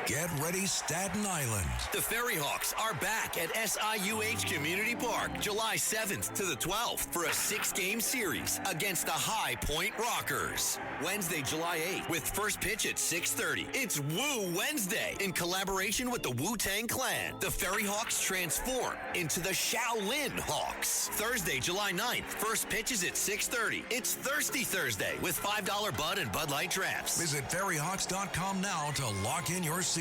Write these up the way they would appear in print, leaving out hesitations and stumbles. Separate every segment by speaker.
Speaker 1: Get ready, Staten Island.
Speaker 2: The Ferry Hawks are back at SIUH Community Park July 7th to the 12th for a 6-game series against the High Point Rockers. Wednesday, July 8th with first pitch at 6:30. It's Woo Wednesday in collaboration with the Wu-Tang Clan. The Ferry Hawks transform into the Shaolin Hawks. Thursday, July 9th, first pitch is at 6:30. It's Thirsty Thursday with $5 Bud and Bud Light drafts.
Speaker 1: Visit ferryhawks.com now to lock in your seats.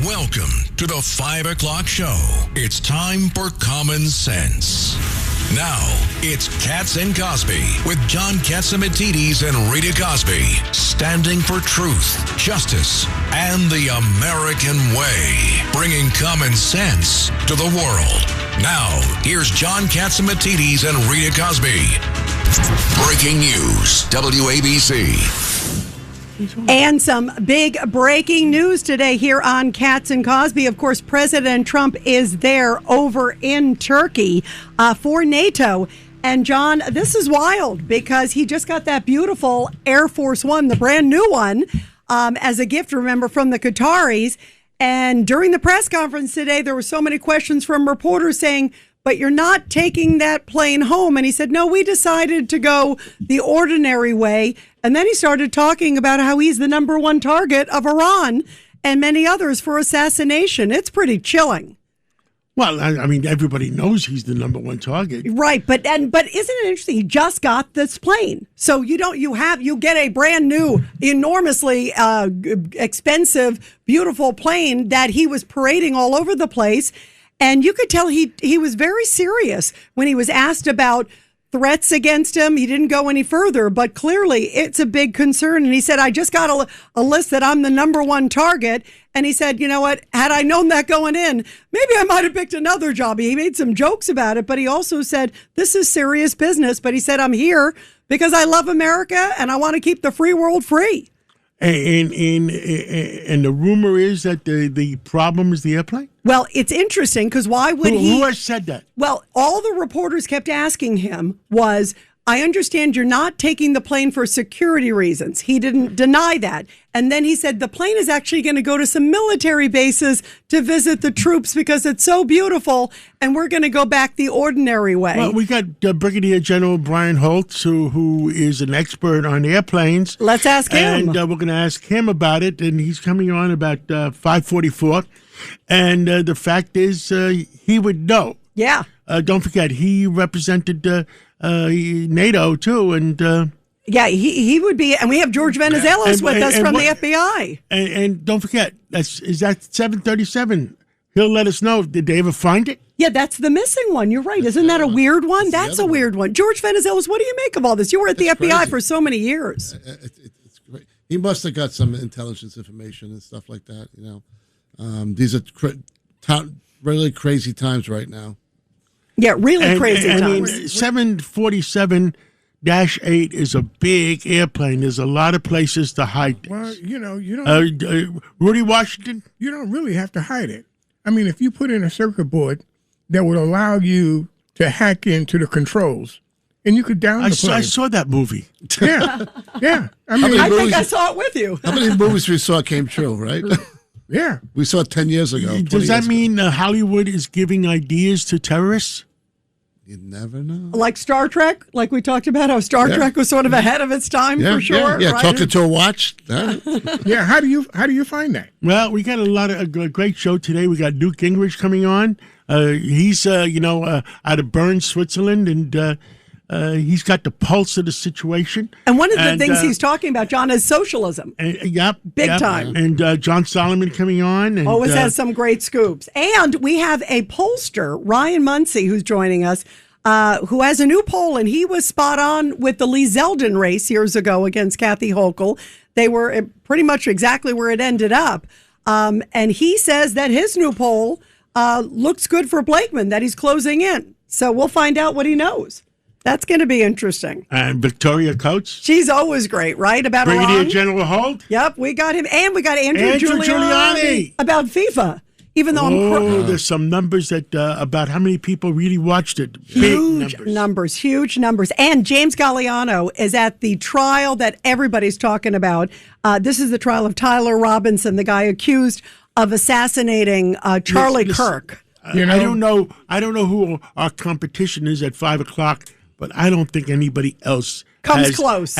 Speaker 1: Welcome to the 5 o'clock show. It's time for Common Sense. Now, it's Katz and Cosby with John Catsimatidis and Rita Cosby, standing for truth, justice, and the American way, bringing common sense to the world. Now, here's John Catsimatidis and Rita Cosby. Breaking news, WABC.
Speaker 3: And some big breaking news today here on Katz and Cosby. Of course, President Trump is there over in Turkey for NATO. And John, this is wild because he just got that beautiful Air Force One, the brand new one, as a gift, remember, from the Qataris. And during the press conference today, there were so many questions from reporters saying, but you're not taking that plane home. And he said, no, we decided to go the ordinary way. And then he started talking about how he's the number one target of Iran and many others for assassination. It's pretty chilling.
Speaker 4: Well, I mean, everybody knows he's the number one target.
Speaker 3: Right. But isn't it interesting? He just got this plane. So you get a brand new, enormously expensive, beautiful plane that he was parading all over the place. And you could tell he was very serious when he was asked about threats against him. He didn't go any further, but clearly it's a big concern. And he said, I just got a list that I'm the number one target. And he said, you know what, had I known that going in, maybe I might have picked another job. He made some jokes about it, but he also said, this is serious business. But he said, I'm here because I love America and I want to keep the free world free.
Speaker 4: And the rumor is that the problem is the airplane?
Speaker 3: Well, it's interesting because why would he?
Speaker 4: Who has said that?
Speaker 3: Well, all the reporters kept asking him was, I understand you're not taking the plane for security reasons. He didn't deny that. And then he said the plane is actually going to go to some military bases to visit the troops because it's so beautiful, and we're going to go back the ordinary way.
Speaker 4: Well, we got Brigadier General Brian Holtz, who is an expert on airplanes.
Speaker 3: Let's ask him.
Speaker 4: And we're going to ask him about it, and he's coming on about 5:44. And the fact is, he would know.
Speaker 3: Yeah.
Speaker 4: Don't forget, he represented NATO, too, and...
Speaker 3: yeah, he would be, and we have George Venizelos with us from the FBI.
Speaker 4: And don't forget, is that 737? He'll let us know. Did they ever find it?
Speaker 3: Yeah, that's the missing one. You're right. Isn't that a weird one? That's a weird one. George Venizelos, what do you make of all this? You were at the FBI for so many years.
Speaker 5: It's great. He must have got some intelligence information and stuff like that, you know. These are really crazy times right now.
Speaker 3: Yeah, really crazy times.
Speaker 4: I mean, 747-8 is a big airplane. There's a lot of places to hide this.
Speaker 6: Well, you don't.
Speaker 4: Rudy Washington?
Speaker 6: You don't really have to hide it. I mean, if you put in a circuit board that would allow you to hack into the controls, and you could down the plane.
Speaker 4: I saw that movie.
Speaker 6: Yeah, yeah. I mean,
Speaker 3: I think I saw it with you.
Speaker 5: How many movies we saw came true, right?
Speaker 6: Yeah.
Speaker 5: We saw it 10 years ago.
Speaker 4: Does that mean Hollywood is giving ideas to terrorists?
Speaker 5: You never know.
Speaker 3: Like Star Trek, like we talked about how Star Trek was sort of ahead of its time, for sure.
Speaker 5: Yeah,
Speaker 3: right?
Speaker 5: talking to a watch.
Speaker 6: Yeah, how do you find that?
Speaker 4: Well, we got a great show today. We got Newt Gingrich coming on. He's out of Bern, Switzerland, and he's got the pulse of the situation.
Speaker 3: And one of the things he's talking about, John, is socialism. Big time.
Speaker 4: And John Solomon coming on. And,
Speaker 3: always has some great scoops. And we have a pollster, Ryan Muncie, who's joining us, who has a new poll, and he was spot on with the Lee Zeldin race years ago against Kathy Hochul. They were pretty much exactly where it ended up. And he says that his new poll looks good for Blakeman, that he's closing in. So we'll find out what he knows. That's going to be interesting.
Speaker 4: And Victoria Coates.
Speaker 3: She's always great, right? About
Speaker 4: Brigadier
Speaker 3: Iran.
Speaker 4: General Holt.
Speaker 3: Yep, we got him. And we got Andrew Giuliani. About FIFA. Even though
Speaker 4: there's some numbers that about how many people really watched it.
Speaker 3: Huge numbers. Huge numbers. And James Galliano is at the trial that everybody's talking about This is the trial of Tyler Robinson, the guy accused of assassinating Charlie Kirk.
Speaker 4: I don't know who our competition is at 5 o'clock, but I don't think anybody else
Speaker 3: comes close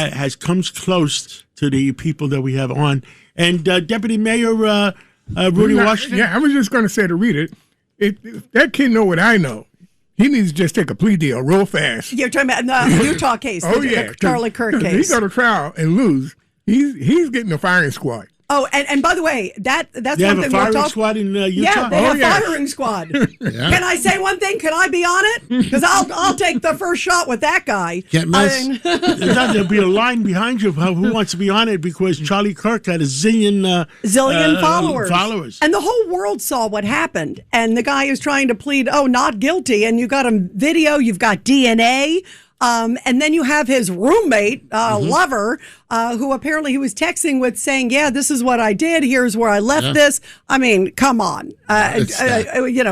Speaker 4: to the people that we have on. And Deputy Mayor Rudy Washington.
Speaker 6: Yeah, I was just going to say to read it. If that kid know what I know, he needs to just take a plea deal real fast.
Speaker 3: You're talking about the Utah case, the Charlie Kirk case.
Speaker 6: He go to trial and lose. He's getting a firing squad.
Speaker 3: Oh, and by the way, that's
Speaker 4: they
Speaker 3: one
Speaker 4: have
Speaker 3: thing
Speaker 4: a firing squad in Utah.
Speaker 3: Yeah, they have firing squad. Can I say one thing? Can I be on it? Because I'll take the first shot with that guy.
Speaker 5: Can't miss.
Speaker 4: There'll be a line behind you of who wants to be on it because Charlie Kirk had a zillion followers.
Speaker 3: And the whole world saw what happened. And the guy is trying to plead, not guilty. And you got him video, you've got DNA. And then you have his roommate, lover, who apparently he was texting with saying, this is what I did. Here's where I left this. I mean, come on.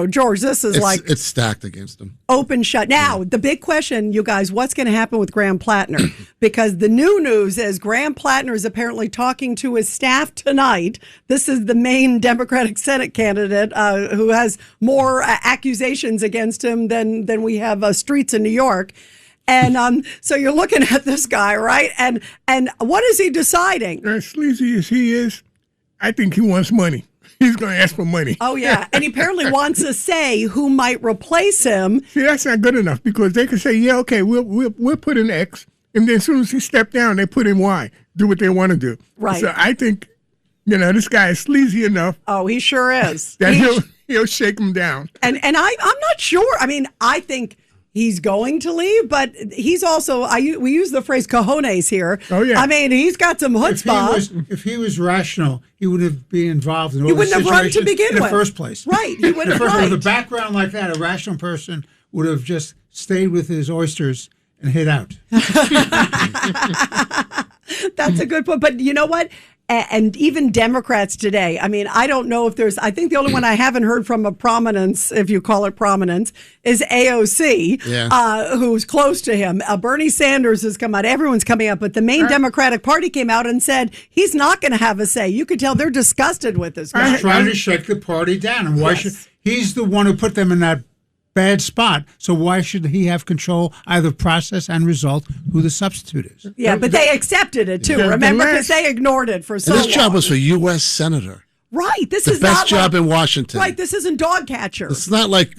Speaker 3: George, this is
Speaker 5: it's stacked against him.
Speaker 3: Open shut. Now, the big question, you guys, what's going to happen with Graham Plattner? Because the new news is Graham Plattner is apparently talking to his staff tonight. This is the main Democratic Senate candidate who has more accusations against him than we have streets in New York. And so you're looking at this guy, right? And what is he deciding?
Speaker 6: As sleazy as he is, I think he wants money. He's going to ask for money.
Speaker 3: Oh, yeah. And he apparently wants to say who might replace him.
Speaker 6: See, that's not good enough because they could say, okay, we'll put in X. And then as soon as he stepped down, they put in Y. Do what they want to do.
Speaker 3: Right.
Speaker 6: So I think, this guy is sleazy enough.
Speaker 3: Oh, he sure is.
Speaker 6: That he'll shake him down.
Speaker 3: And I'm not sure. I mean, I think he's going to leave, but he's also, we use the phrase cojones here.
Speaker 6: Oh, yeah.
Speaker 3: I mean, he's got some chutzpah.
Speaker 7: If he was rational, he wouldn't be involved in all
Speaker 3: He wouldn't have run to begin with.
Speaker 7: In the first place.
Speaker 3: Right. He would have run.
Speaker 7: With a background like that, a rational person would have just stayed with his oysters and hid out.
Speaker 3: That's a good point. But you know what? And even Democrats today, I mean, I don't know if I think the only one I haven't heard from of prominence, if you call it prominence, is AOC, who's close to him. Bernie Sanders has come out. Everyone's coming out. But the main Democratic Party came out and said he's not going to have a say. You could tell they're disgusted with this guy.
Speaker 7: He's trying to shake the party down. And why should he's the one who put them in that bad spot, so why should he have control either process and result who the substitute is?
Speaker 3: Yeah, but they accepted it too. Remember, because they ignored it for so long.
Speaker 5: This job was for U.S. Senator.
Speaker 3: Right. This
Speaker 5: is the best
Speaker 3: not
Speaker 5: job in Washington.
Speaker 3: Right. This isn't dog catcher.
Speaker 5: It's not like,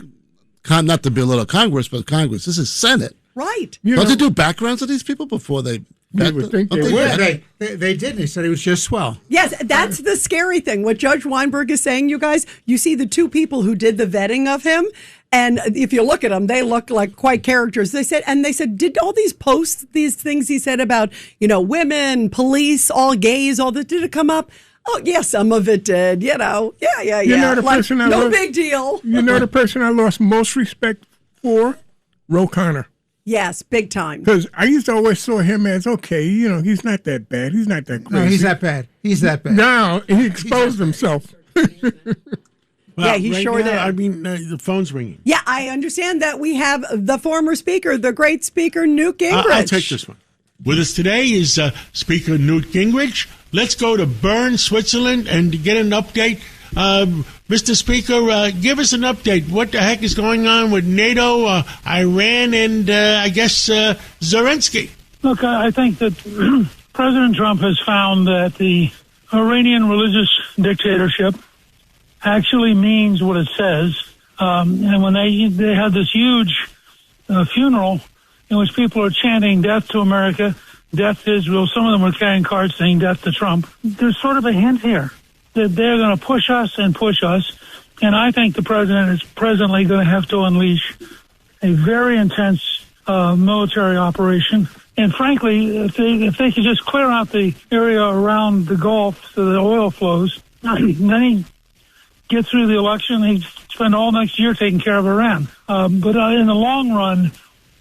Speaker 5: not to belittle Congress, but Congress. This is Senate.
Speaker 3: Right.
Speaker 5: Don't they do backgrounds of these people before they?
Speaker 6: They would think they would.
Speaker 7: They did. They said he was just swell.
Speaker 3: Yes, that's the scary thing. What Judge Weinberg is saying, you guys, you see the two people who did the vetting of him. And if you look at them, they look like quite characters. They said, did all these posts, these things he said about, women, police, all gays, all that, did it come up? Oh, yeah, some of it did, Yeah.
Speaker 6: The person
Speaker 3: big deal.
Speaker 6: The person I lost most respect for? Ro Connor.
Speaker 3: Yes, big time.
Speaker 6: Because I used to always saw him as, okay, he's not that bad. He's not that crazy.
Speaker 7: No, he's that bad. He's that bad.
Speaker 6: Now, he exposed himself.
Speaker 3: Well, he sure did.
Speaker 4: I mean, the phone's ringing.
Speaker 3: Yeah, I understand that we have the former speaker, the great speaker, Newt Gingrich.
Speaker 4: I'll take this one. With us today is Speaker Newt Gingrich. Let's go to Bern, Switzerland, and get an update. Mr. Speaker, give us an update. What the heck is going on with NATO, Iran, and I guess Zelensky?
Speaker 8: Look, I think that President Trump has found that the Iranian religious dictatorship actually means what it says. And when they had this huge funeral in which people are chanting death to America, death to Israel, some of them were carrying cards saying death to Trump. There's sort of a hint here that they're going to push us and push us. And I think the president is presently going to have to unleash a very intense military operation. And frankly, if they could just clear out the area around the Gulf so the oil flows, then he get through the election, he'd spend all next year taking care of Iran. But in the long run,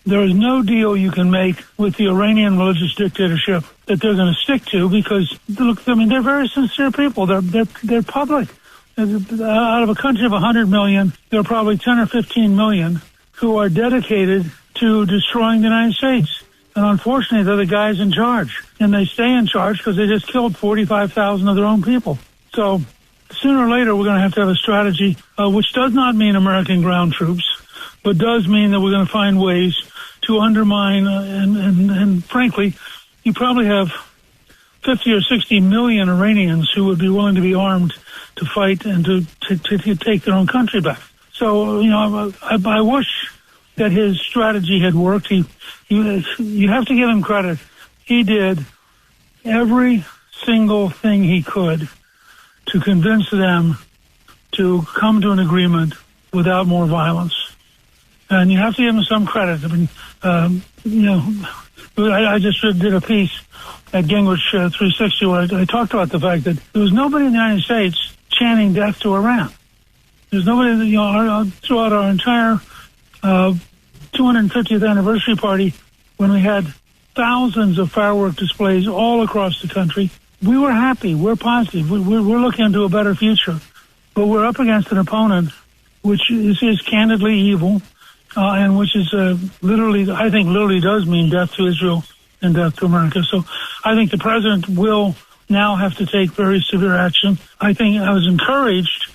Speaker 8: there is no deal you can make with the Iranian religious dictatorship that they're going to stick to because, look, I mean, they're very sincere people. They're public. Out of a country of 100 million, there are probably 10 or 15 million who are dedicated to destroying the United States. And unfortunately, they're the guys in charge. And they stay in charge because they just killed 45,000 of their own people. So sooner or later, we're going to have a strategy, which does not mean American ground troops, but does mean that we're going to find ways to undermine and frankly, you probably have 50 or 60 million Iranians who would be willing to be armed to fight and to take their own country back. So, I wish that his strategy had worked. You have to give him credit. He did every single thing he could to convince them to come to an agreement without more violence. And you have to give him some credit. I mean, I just did a piece at Gingrich 360 where I talked about the fact that there was nobody in the United States chanting death to Iran. There's nobody, throughout our entire 250th anniversary party, when we had thousands of firework displays all across the country, we were happy. We're positive. We're looking into a better future. But we're up against an opponent which is candidly evil, and which is literally does mean death to Israel and death to America. So I think the president will now have to take very severe action. I think I was encouraged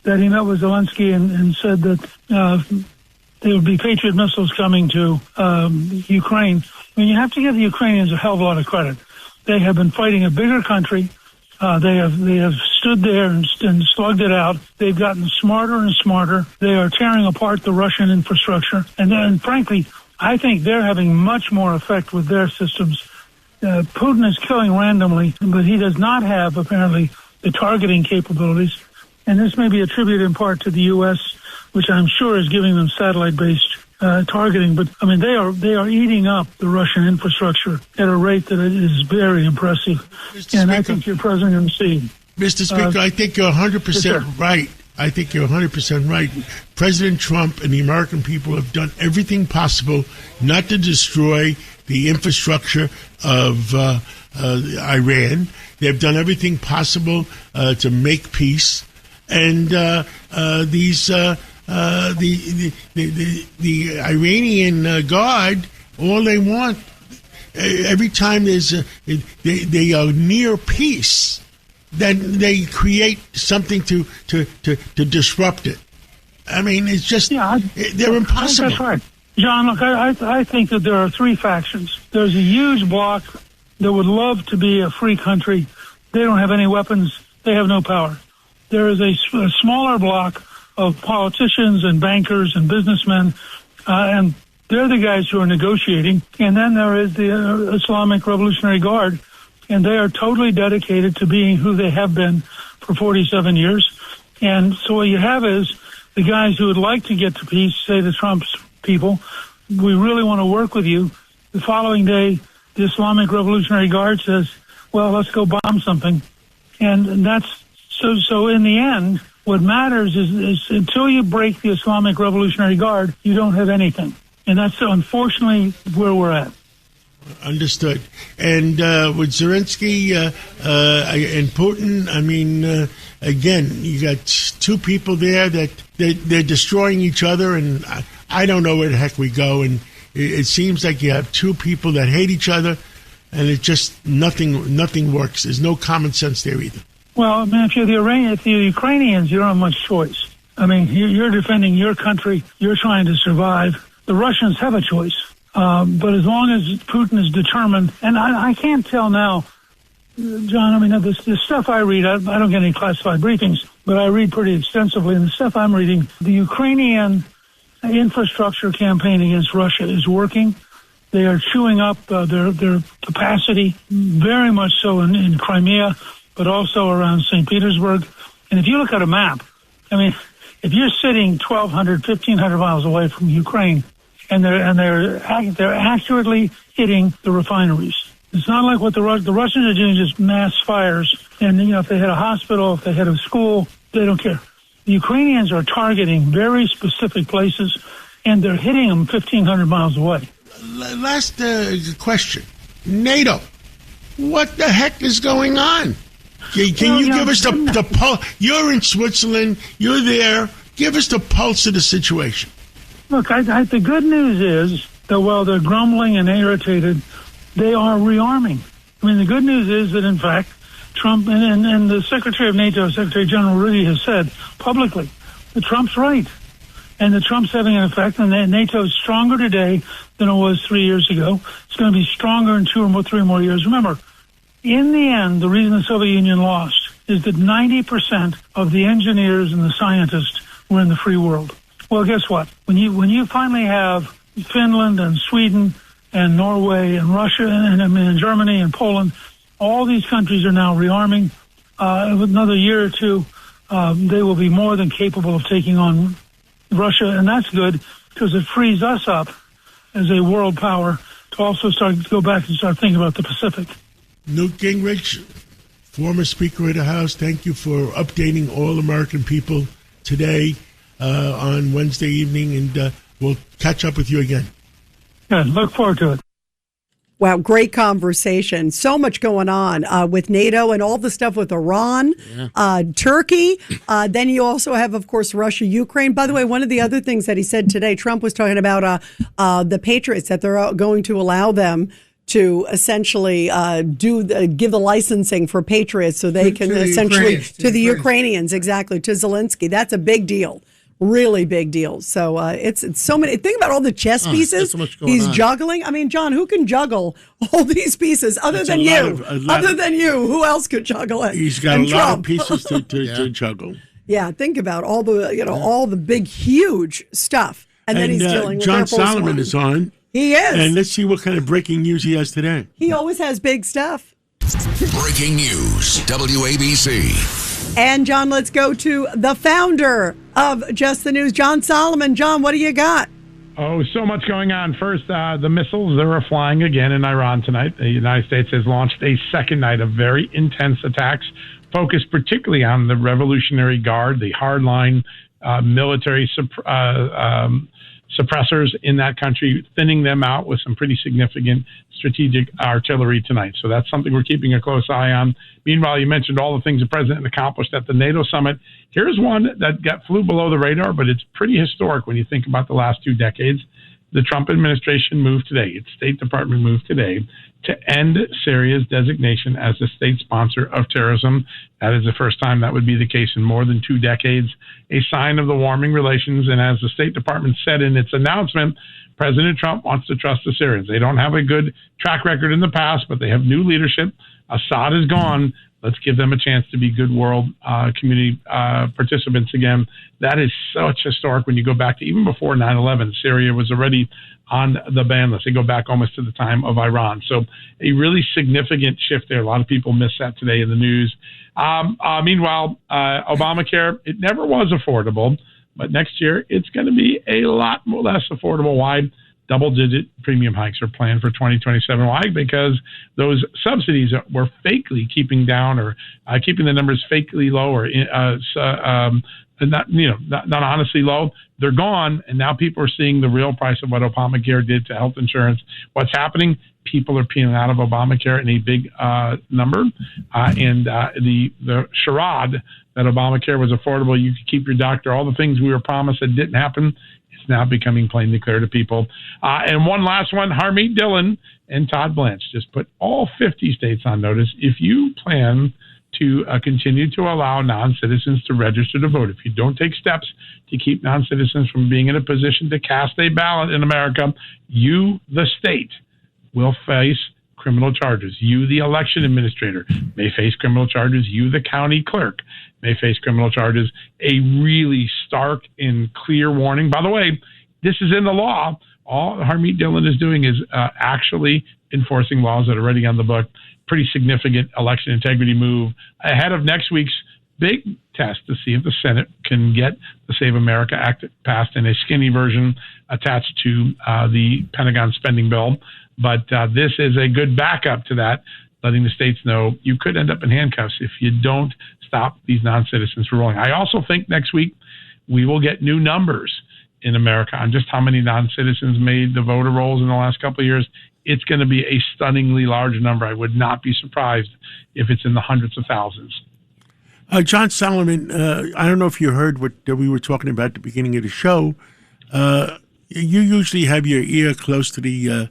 Speaker 8: that he met with Zelensky and said that there would be Patriot missiles coming to Ukraine. I mean, you have to give the Ukrainians a hell of a lot of credit. They have been fighting a bigger country. They have stood there and slugged it out. They've gotten smarter and smarter. They are tearing apart the Russian infrastructure. And then, frankly, I think they're having much more effect with their systems. Putin is killing randomly, but he does not have, apparently, the targeting capabilities. And this may be attributed in part to the U.S., which I'm sure is giving them satellite-based targeting. But, I mean, they are eating up the Russian infrastructure at a rate that is very impressive. And I think your president will see.
Speaker 4: Mr. Speaker, I think you're 100% right. I think you're 100% right. President Trump and the American people have done everything possible not to destroy the infrastructure of Iran. They've done everything possible to make peace. And the Iranian Guard, all they want, every time they are near peace, then they create something to disrupt it. I mean, it's just, they're impossible.
Speaker 8: That's right. John, look, I think that there are three factions. There's a huge bloc that would love to be a free country. They don't have any weapons. They have no power. There is a smaller bloc of politicians and bankers and businessmen, and they're the guys who are negotiating. And then there is the Islamic Revolutionary Guard, and they are totally dedicated to being who they have been for 47 years. And so what you have is the guys who would like to get to peace say to Trump's people, we really want to work with you. The following day, the Islamic Revolutionary Guard says, well, let's go bomb something. And that's so in the end, what matters is until you break the Islamic Revolutionary Guard, you don't have anything. And that's unfortunately where we're at.
Speaker 4: Understood. And with Zelensky and Putin, I mean, again, you got two people there that they're destroying each other, and I don't know where the heck we go. And it seems like you have two people that hate each other, and it just nothing works. There's no common sense there either.
Speaker 8: Well, I mean, if you're the Ukrainians, you don't have much choice. I mean, you're defending your country. You're trying to survive. The Russians have a choice. But as long as Putin is determined, and I can't tell now, John, I mean, the stuff I read, I don't get any classified briefings, but I read pretty extensively. And the stuff I'm reading, the Ukrainian infrastructure campaign against Russia is working. They are chewing up their capacity, very much so in Crimea, but also around St. Petersburg. And if you look at a map, I mean, if you're sitting 1,200, 1,500 miles away from Ukraine, and they're accurately hitting the refineries. It's not like what the Russians are doing, just mass fires. And, if they hit a hospital, if they hit a school, they don't care. The Ukrainians are targeting very specific places, and they're hitting them 1,500 miles away.
Speaker 4: Last question. NATO. What the heck is going on? Can you give us the pulse? You're in Switzerland. You're there. Give us the pulse of the situation.
Speaker 8: Look, the good news is that while they're grumbling and irritated, they are rearming. I mean, the good news is that, in fact, Trump and the Secretary of NATO, Secretary General Rudy, has said publicly that Trump's right. And that Trump's having an effect, and that NATO is stronger today than it was 3 years ago. It's going to be stronger in 3 more years. Remember, in the end, the reason the Soviet Union lost is that 90% of the engineers and the scientists were in the free world. Well, guess what? When you finally have Finland and Sweden and Norway and Russia and Germany and Poland, all these countries are now rearming. With another year or two, they will be more than capable of taking on Russia, and that's good because it frees us up as a world power to also start to go back and start thinking about the Pacific.
Speaker 4: Newt Gingrich, former Speaker of the House, thank you for updating all American people today on Wednesday evening, and we'll catch up with you again.
Speaker 8: Good. Look forward to it.
Speaker 3: Wow, great conversation. So much going on with NATO and all the stuff with Iran, Turkey. Then you also have, of course, Russia, Ukraine. By the way, one of the other things that he said today, Trump was talking about the Patriots, that they're going to allow them to essentially give the licensing for Patriots so they can essentially to the Ukrainians, exactly, to Zelensky. That's a big deal. Really big deal. So it's so many. Think about all the chess pieces he's juggling. I mean, John, who can juggle all these pieces other than you? Who else could juggle it?
Speaker 4: He's got a lot of pieces to juggle.
Speaker 3: Yeah, think about all the all the big, huge stuff, and then he's dealing with
Speaker 4: John Solomon is on.
Speaker 3: He is,
Speaker 4: and let's see what kind of breaking news he has today.
Speaker 3: He always has big stuff.
Speaker 1: Breaking news, WABC.
Speaker 3: And, John, let's go to the founder of Just the News, John Solomon. John, what do you got?
Speaker 9: Oh, so much going on. First, the missiles that are flying again in Iran tonight. The United States has launched a second night of very intense attacks, focused particularly on the Revolutionary Guard, the hardline military suppressors in that country, thinning them out with some pretty significant strategic artillery tonight. So that's something we're keeping a close eye on. Meanwhile, you mentioned all the things the president accomplished at the NATO summit. Here's one that flew below the radar, but it's pretty historic when you think about the last 2 decades. The Trump administration moved today, its State Department moved today, to end Syria's designation as a state sponsor of terrorism. That is the first time that would be the case in more than 2 decades, a sign of the warming relations. And as the State Department said in its announcement, President Trump wants to trust the Syrians. They don't have a good track record in the past, but they have new leadership. Assad is gone. Let's give them a chance to be good world community participants again. That is such historic when you go back to even before 9/11. Syria was already on the ban list. They go back almost to the time of Iran. So a really significant shift there. A lot of people missed that today in the news. Meanwhile, Obamacare, it never was affordable, but next year it's going to be a lot less affordable. Why? Double-digit premium hikes are planned for 2027. Why? Because those subsidies were fakely keeping down or keeping the numbers fakely low or not honestly low. They're gone, and now people are seeing the real price of what Obamacare did to health insurance. What's happening? People are peeling out of Obamacare in a big number, and the charade that Obamacare was affordable, you could keep your doctor, all the things we were promised that didn't happen, it's now becoming plainly clear to people. And one last one, Harmeet Dillon and Todd Blanche just put all 50 states on notice. If you plan to continue to allow non-citizens to register to vote, if you don't take steps to keep non-citizens from being in a position to cast a ballot in America, you, the state, will face criminal charges. You, the election administrator, may face criminal charges. You, the county clerk, may face criminal charges. A really stark and clear warning. By the way, this is in the law. All Harmeet Dillon is doing is actually enforcing laws that are already on the book. Pretty significant election integrity move ahead of next week's big test to see if the Senate can get the Save America Act passed in a skinny version attached to the Pentagon spending bill. But this is a good backup to that, letting the states know you could end up in handcuffs if you don't stop these non-citizens from rolling. I also think next week we will get new numbers in America on just how many non-citizens made the voter rolls in the last couple of years. It's going to be a stunningly large number. I would not be surprised if it's in the hundreds of thousands.
Speaker 4: John Solomon, I don't know if you heard what we were talking about at the beginning of the show. you usually have your ear close to the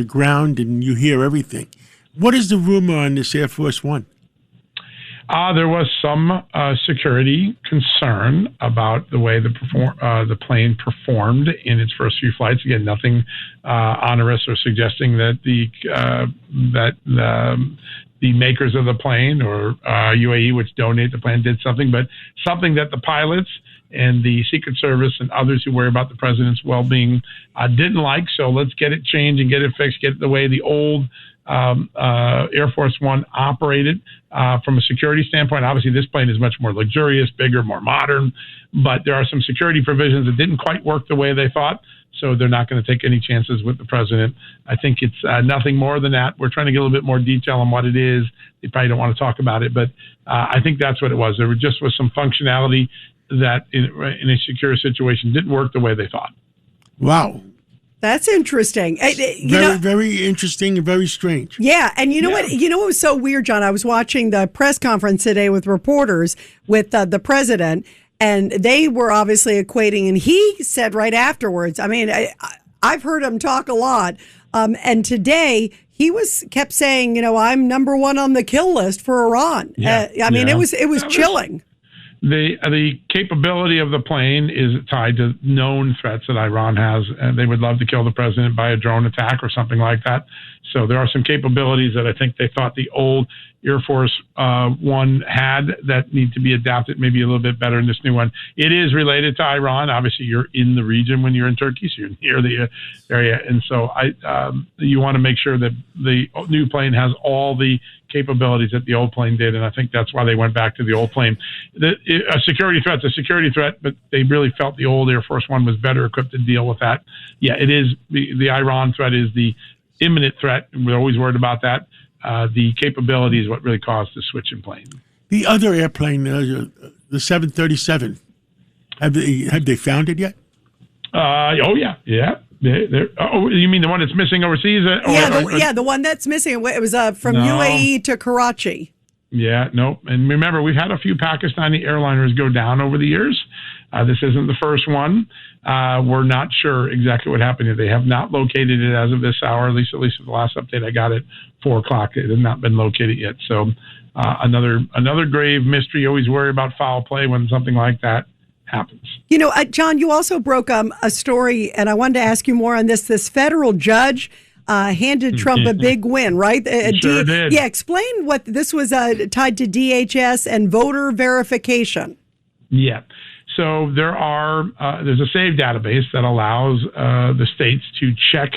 Speaker 4: ground and you hear everything. What is the rumor on this Air Force One?
Speaker 9: There was some security concern about the way the plane performed in its first few flights. Again, nothing onerous or suggesting that the makers of the plane or UAE, which donate the plane, did something, but something that the pilots and the Secret Service and others who worry about the president's well-being didn't like. So let's get it changed and get it fixed, get it the way the old Air Force One operated from a security standpoint. Obviously, this plane is much more luxurious, bigger, more modern, but there are some security provisions that didn't quite work the way they thought. So they're not going to take any chances with the president. I think it's nothing more than that. We're trying to get a little bit more detail on what it is. They probably don't want to talk about it, but I think that's what it was. There just was some functionality that in a secure situation didn't work the way they thought.
Speaker 4: Wow.
Speaker 3: That's interesting.
Speaker 4: Very interesting and very strange.
Speaker 3: Yeah, and you know what? You know what was so weird, John? I was watching the press conference today with reporters with the president, and they were obviously equating, and he said right afterwards, I mean, I've heard him talk a lot, and today he kept saying, I'm number one on the kill list for Iran. I mean, it was chilling.
Speaker 9: The capability of the plane is tied to known threats that Iran has, and they would love to kill the president by a drone attack or something like that. So there are some capabilities that I think they thought the old Air Force One had that need to be adapted maybe a little bit better in this new one. It is related to Iran. Obviously, you're in the region when you're in Turkey, so you're near the area. And so you want to make sure that the new plane has all the capabilities that the old plane did, and I think that's why they went back to the old plane. A security threat's a security threat, but they really felt the old Air Force One was better equipped to deal with that. Yeah, it is. The Iran threat is the imminent threat, and we're always worried about that. The capability is what really caused the switch in plane. The
Speaker 4: other airplane, the 737, have they found it yet?
Speaker 9: Yeah. You mean the one that's missing overseas?
Speaker 3: The one that's missing. It was from UAE to Karachi.
Speaker 9: Yeah, no. And remember, we've had a few Pakistani airliners go down over the years. This isn't the first one. We're not sure exactly what happened. They have not located it as of this hour, at least the last update I got at 4 o'clock. It has not been located yet. So another grave mystery. You always worry about foul play when something like that happens.
Speaker 3: John, you also broke a story, and I wanted to ask you more on this. This federal judge handed Trump a big win, right?
Speaker 9: Sure did.
Speaker 3: Yeah, explain what this was tied to DHS and voter verification.
Speaker 9: Yeah. So there's a saved database that allows the states to check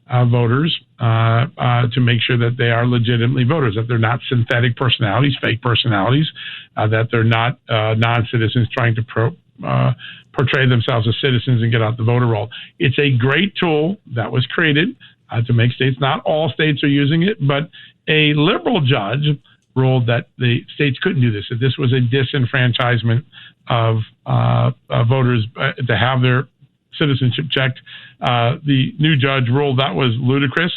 Speaker 9: voters to make sure that they are legitimately voters, that they're not synthetic personalities, fake personalities, that they're not non-citizens trying to portray themselves as citizens and get out the voter roll. It's a great tool that was created to make states. Not all states are using it, but a liberal judge ruled that the states couldn't do this, that this was a disenfranchisement of voters to have their citizenship checked. The new judge ruled that was ludicrous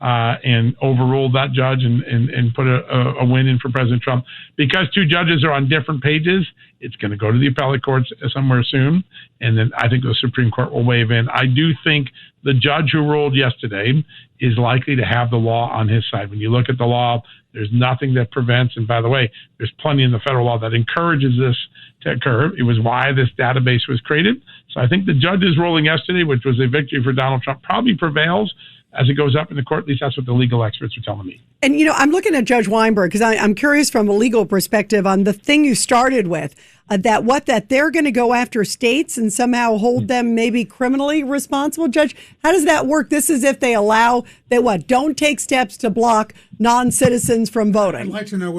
Speaker 9: and overruled that judge and put a win in for President Trump. Because two judges are on different pages, it's going to go to the appellate courts somewhere soon, and then I think the Supreme Court will weigh in. I do think the judge who ruled yesterday is likely to have the law on his side. When you look at the law, there's nothing that prevents, and by the way, there's plenty in the federal law that encourages this to occur. It was why this database was created. So I think the judge's ruling yesterday, which was a victory for Donald Trump, probably prevails as it goes up in the court. At least that's what the legal experts are telling me.
Speaker 3: And, I'm looking at Judge Weinberg because I'm curious from a legal perspective on the thing you started with, that they're going to go after states and somehow hold them maybe criminally responsible. Judge, how does that work? This is if they allow, don't take steps to block non-citizens from voting.
Speaker 7: I'd like to know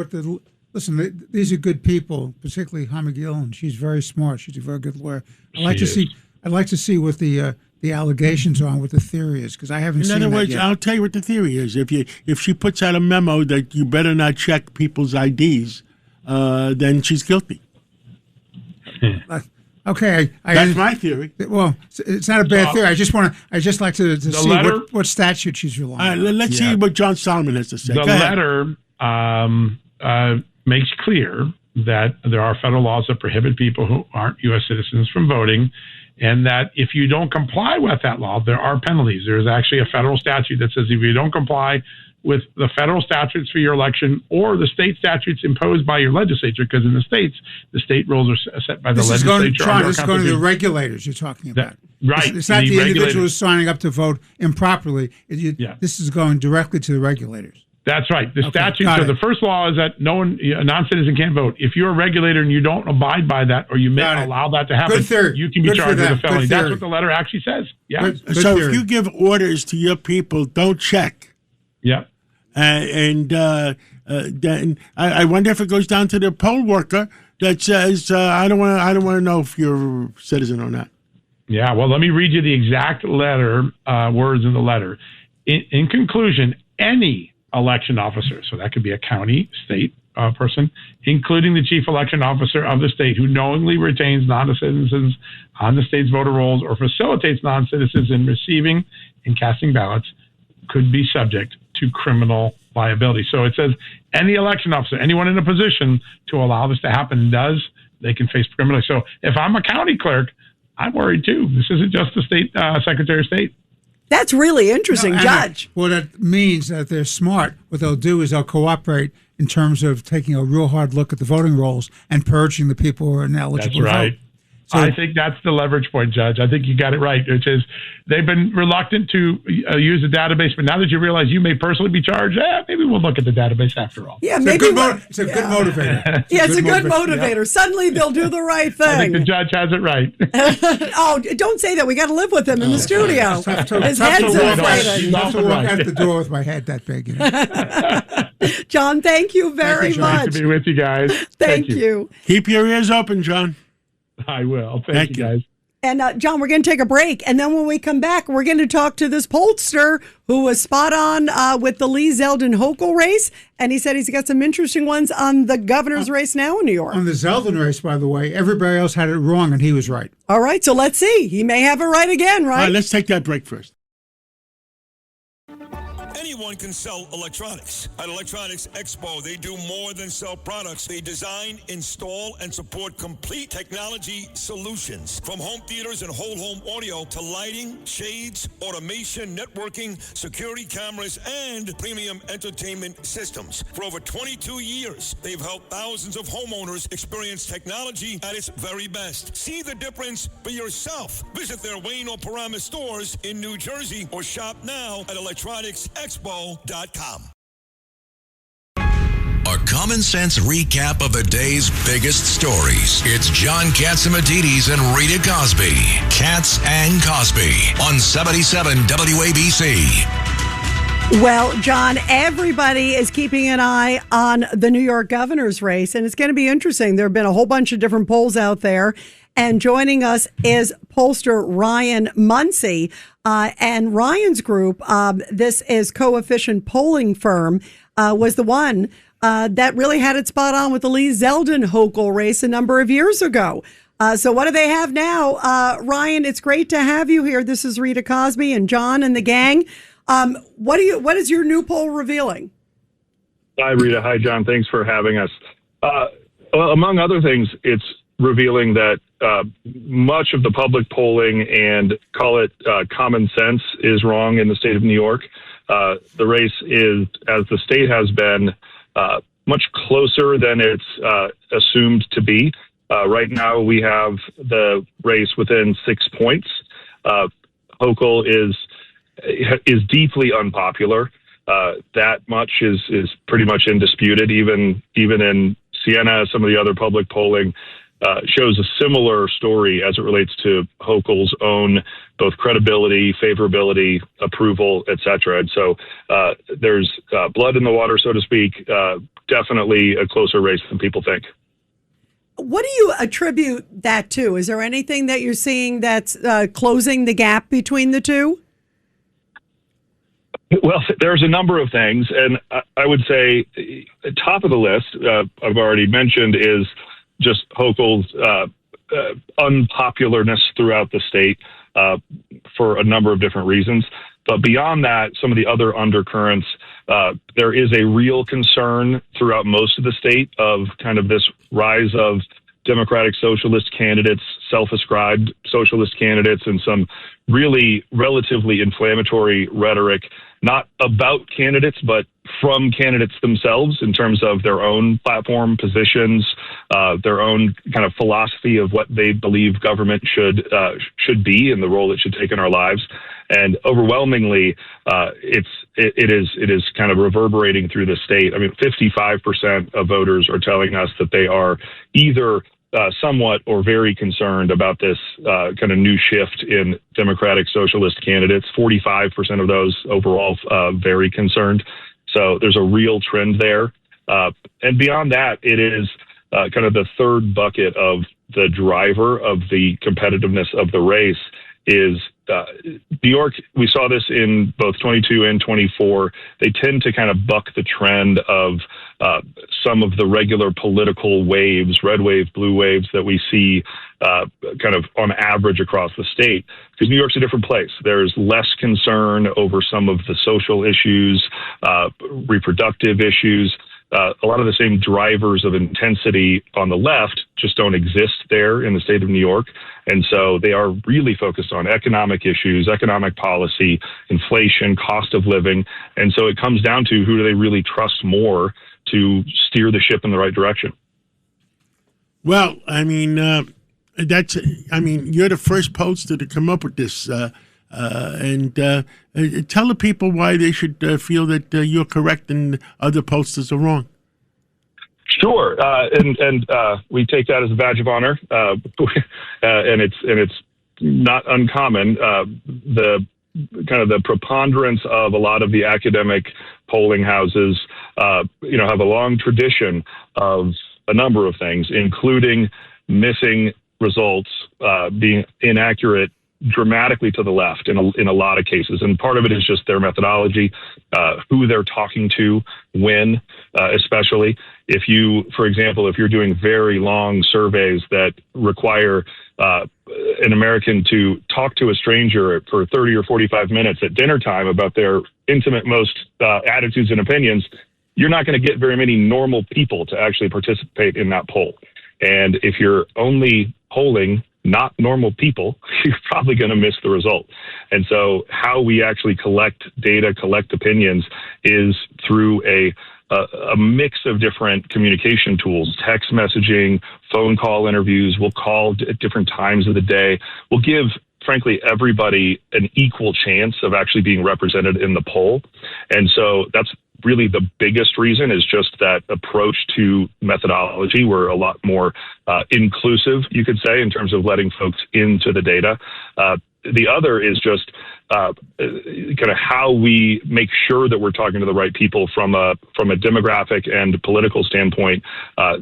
Speaker 7: listen, these are good people, particularly Hama Gillen. She's very smart. She's a very good lawyer. I'd like to see what the allegations are, what the theory is, because I haven't seen that yet. In other words,
Speaker 4: I'll tell you what the theory is. If she puts out a memo that you better not check people's IDs, then she's guilty.
Speaker 7: Okay,
Speaker 4: that's my theory.
Speaker 7: Well, it's not a bad theory. I just like to see what statute she's relying on.
Speaker 4: Let's see what John Solomon has to say.
Speaker 9: The letter makes clear that there are federal laws that prohibit people who aren't U.S. citizens from voting, and that if you don't comply with that law, there are penalties. There's actually a federal statute that says if you don't comply with the federal statutes for your election or the state statutes imposed by your legislature, because in the states, the state rules are set by the legislature.
Speaker 7: This is going to the regulators you're talking about.
Speaker 9: Right.
Speaker 7: It's not the individuals signing up to vote improperly. This is going directly to the regulators.
Speaker 9: That's right. The statute. So the first law is that a non-citizen can't vote. If you're a regulator and you don't abide by that, or you may allow that to happen, you can be charged with a felony. That's what the letter actually says. Yeah.
Speaker 4: So if you give orders to your people, don't check.
Speaker 9: Yeah.
Speaker 4: Then I wonder if it goes down to the poll worker that says, I don't want to know if you're a citizen or not.
Speaker 9: Yeah. Well, let me read you the exact letter words in the letter. In conclusion, any election officer, so that could be a county, state person, including the chief election officer of the state, who knowingly retains non-citizens on the state's voter rolls or facilitates non-citizens in receiving and casting ballots, could be subject to criminal liability. So it says any election officer, anyone in a position to allow this to happen they can face criminal. So if I'm a county clerk, I'm worried too. This isn't just the state secretary of state.
Speaker 3: That's really interesting, Judge.
Speaker 7: Well, that means that they're smart. What they'll do is they'll cooperate in terms of taking a real hard look at the voting rolls and purging the people who are ineligible to vote. So,
Speaker 9: I think that's the leverage point, Judge. I think you got it right, which is they've been reluctant to use the database, but now that you realize you may personally be charged, maybe we'll look at the database after all.
Speaker 3: Yeah,
Speaker 7: it's
Speaker 3: maybe
Speaker 7: it's a good motivator.
Speaker 3: It's a good motivator. Yeah. Suddenly they'll do the right thing.
Speaker 9: I think the judge has it right.
Speaker 3: Oh, don't say that. We got to live with him in the studio. His head's inflated.
Speaker 7: You have to walk out the door with my head that big. You know?
Speaker 3: John, thank you very much.
Speaker 9: Nice to be with you guys.
Speaker 3: Thank you.
Speaker 4: Keep your ears open, John.
Speaker 9: I will. Thank you, guys.
Speaker 3: And John, we're going to take a break. And then when we come back, we're going to talk to this pollster who was spot on with the Lee Zeldin Hochul race. And he said he's got some interesting ones on the governor's race now in New York.
Speaker 7: On the Zeldin race, by the way, everybody else had it wrong and he was right.
Speaker 3: All right. So let's see. He may have it right again, right?
Speaker 4: All right, let's take that break first.
Speaker 10: Anyone can sell electronics. At Electronics Expo, they do more than sell products. They design, install, and support complete technology solutions. From home theaters and whole home audio to lighting, shades, automation, networking, security cameras, and premium entertainment systems. For over 22 years, they've helped thousands of homeowners experience technology at its very best. See the difference for yourself. Visit their Wayne or Paramus stores in New Jersey or shop now at electronicsexpo.com.
Speaker 1: A common sense recap of the day's biggest stories. It's John Catsimatidis and Rita Cosby. Katz and Cosby on 77 WABC.
Speaker 3: Well, John, everybody is keeping an eye on the New York governor's race, and it's going to be interesting. There have been a whole bunch of different polls out there, and joining us is pollster Ryan Muncie. And Ryan's group, this is Coefficient Polling Firm, was the one that really had it spot on with the Lee Zeldin Hochul race a number of years ago. So what do they have now? Ryan, it's great to have you here. This is Rita Cosby and John and the gang. What is your new poll revealing?
Speaker 11: Hi, Rita. Hi, John. Thanks for having us. Well, among other things, it's revealing that much of the public polling and call it common sense is wrong in the state of New York. The race is, as the state has been, much closer than it's assumed to be. Right now, we have the race within 6 points. Hochul is deeply unpopular. That much is pretty much indisputed. Even in Siena, some of the other public polling shows a similar story as it relates to Hochul's own both credibility, favorability, approval, et cetera. And so there's blood in the water, so to speak. Definitely a closer race than people think.
Speaker 3: What do you attribute that to? Is there anything that you're seeing that's closing the gap between the two?
Speaker 11: Well, there's a number of things, and I would say top of the list, I've already mentioned, is just Hochul's unpopularness throughout the state for a number of different reasons. But beyond that, some of the other undercurrents, there is a real concern throughout most of the state of kind of this rise of Democratic socialist candidates, self-ascribed socialist candidates, and some really relatively inflammatory rhetoric, not about candidates, but from candidates themselves in terms of their own platform positions, their own kind of philosophy of what they believe government should be and the role it should take in our lives. And overwhelmingly, it is kind of reverberating through the state. I mean, 55% of voters are telling us that they are either somewhat or very concerned about this kind of new shift in Democratic socialist candidates. 45% of those overall very concerned. So there's a real trend there. And beyond that, it is kind of the third bucket of the driver of the competitiveness of the race is New York. We saw this in both 22 and 24. They tend to kind of buck the trend of some of the regular political waves, red wave, blue waves that we see kind of on average across the state, because New York's a different place. There's less concern over some of the social issues, reproductive issues. A lot of the same drivers of intensity on the left just don't exist there in the state of New York. And so they are really focused on economic issues, economic policy, inflation, cost of living. And so it comes down to who do they really trust more to steer the ship in the right direction.
Speaker 4: Well, I mean, you're the first pollster to come up with this. And tell the people why they should feel that you're correct and other pollsters are wrong.
Speaker 11: Sure, and we take that as a badge of honor, and it's not uncommon. The kind of the preponderance of a lot of the academic polling houses, have a long tradition of a number of things, including missing results, being inaccurate dramatically to the left in a lot of cases. And part of it is just their methodology, who they're talking to, when, especially if you, for example, if you're doing very long surveys that require an American to talk to a stranger for 30 or 45 minutes at dinner time about their intimate most attitudes and opinions, you're not going to get very many normal people to actually participate in that poll. And if you're only polling not normal people, you're probably going to miss the result. And so how we actually collect data, collect opinions is through a mix of different communication tools, text messaging, phone call interviews. We'll call at different times of the day. We'll give, frankly, everybody an equal chance of actually being represented in the poll. And so that's really the biggest reason, is just that approach to methodology. We're a lot more inclusive, you could say, in terms of letting folks into the data. The other is just kind of how we make sure that we're talking to the right people from a demographic and political standpoint.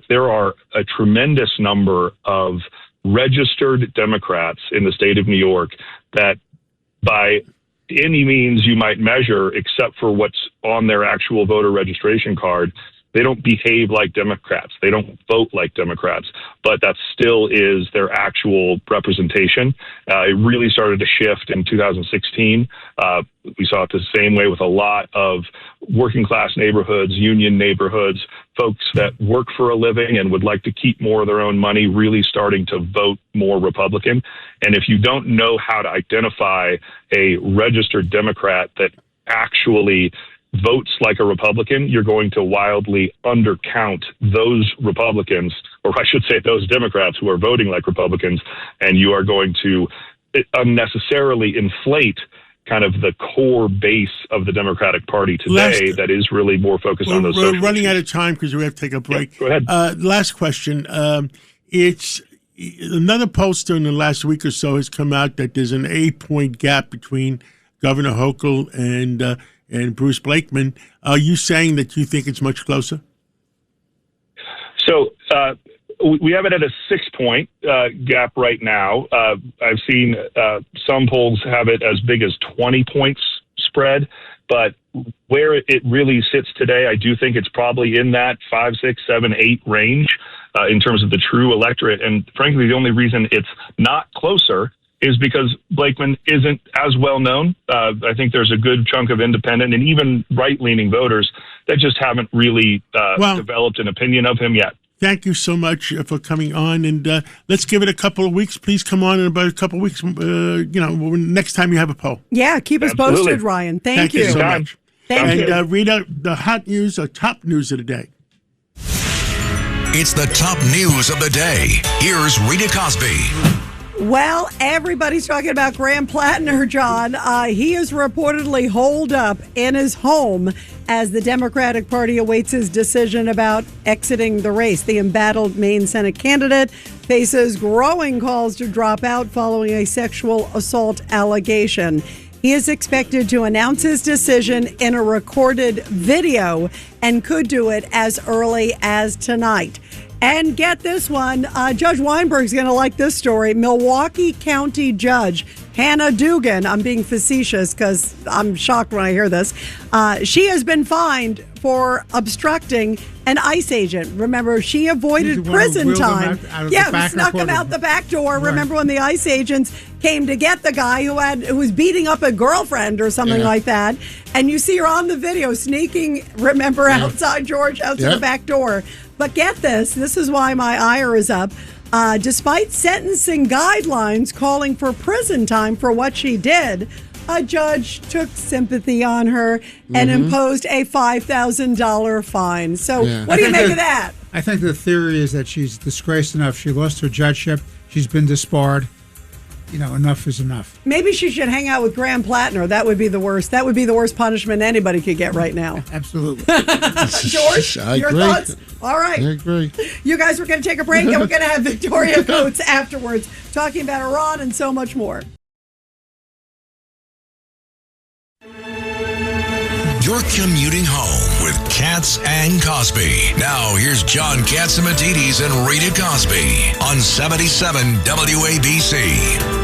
Speaker 11: There are a tremendous number of registered Democrats in the state of New York that, by any means you might measure, except for what's on their actual voter registration card, they don't behave like Democrats. They don't vote like Democrats, but that still is their actual representation. It really started to shift in 2016. We saw it the same way with a lot of working class neighborhoods, union neighborhoods, folks that work for a living and would like to keep more of their own money, really starting to vote more Republican. And if you don't know how to identify a registered Democrat that actually votes like a Republican, you're going to wildly undercount those Republicans, or I should say those Democrats who are voting like Republicans, and you are going to unnecessarily inflate kind of the core base of the Democratic Party today that is really more focused on those social
Speaker 4: We're running
Speaker 11: issues.
Speaker 4: out of time because we have to take a break.
Speaker 11: Yeah, go ahead.
Speaker 4: Last question. It's another pollster in the last week or so has come out that there's an 8-point gap between Governor Hochul and Bruce Blakeman. Are you saying that you think it's much closer?
Speaker 11: So we have it at a 6-point gap right now. I've seen some polls have it as big as 20 points spread, but where it really sits today, I do think it's probably in that 5, 6, 7, 8 range in terms of the true electorate. And frankly, the only reason it's not closer is because Blakeman isn't as well known. I think there's a good chunk of independent and even right-leaning voters that just haven't really developed an opinion of him yet.
Speaker 4: Thank you so much for coming on, and let's give it a couple of weeks. Please come on in about a couple of weeks, next time you have a poll.
Speaker 3: Yeah, keep us posted, Ryan. Thank you
Speaker 4: so much.
Speaker 3: Thank you.
Speaker 4: And read out the hot news or top news of the day.
Speaker 1: It's the top news of the day. Here's Rita Cosby.
Speaker 3: Well, everybody's talking about Graham Plattner, John. He is reportedly holed up in his home as the Democratic Party awaits his decision about exiting the race. The embattled Maine Senate candidate faces growing calls to drop out following a sexual assault allegation. He is expected to announce his decision in a recorded video and could do it as early as tonight. And get this one, Judge Weinberg's going to like this story. Milwaukee County Judge Hannah Dugan, I'm being facetious because I'm shocked when I hear this. She has been fined for obstructing an ICE agent. Remember, she avoided prison time. Snuck him out the back door. Right. Remember when the ICE agents came to get the guy who was beating up a girlfriend or something like that? And you see her on the video sneaking, outside George, out to the back door. But get this is why my ire is up. Despite sentencing guidelines calling for prison time for what she did, a judge took sympathy on her and imposed a $5,000 fine. So what do you make of that?
Speaker 7: I think the theory is that she's disgraced enough. She lost her judgeship. She's been disbarred. Enough is enough.
Speaker 3: Maybe she should hang out with Graham Plattner. That would be the worst. That would be the worst punishment anybody could get right now.
Speaker 7: Absolutely.
Speaker 3: George, your thoughts? All right.
Speaker 5: I agree.
Speaker 3: You guys, we're going to take a break, and we're going to have Victoria Coates afterwards talking about Iran and so much more.
Speaker 1: You're commuting home with Katz and Cosby. Now, here's John Katzimatidis and Rita Cosby on 77 WABC.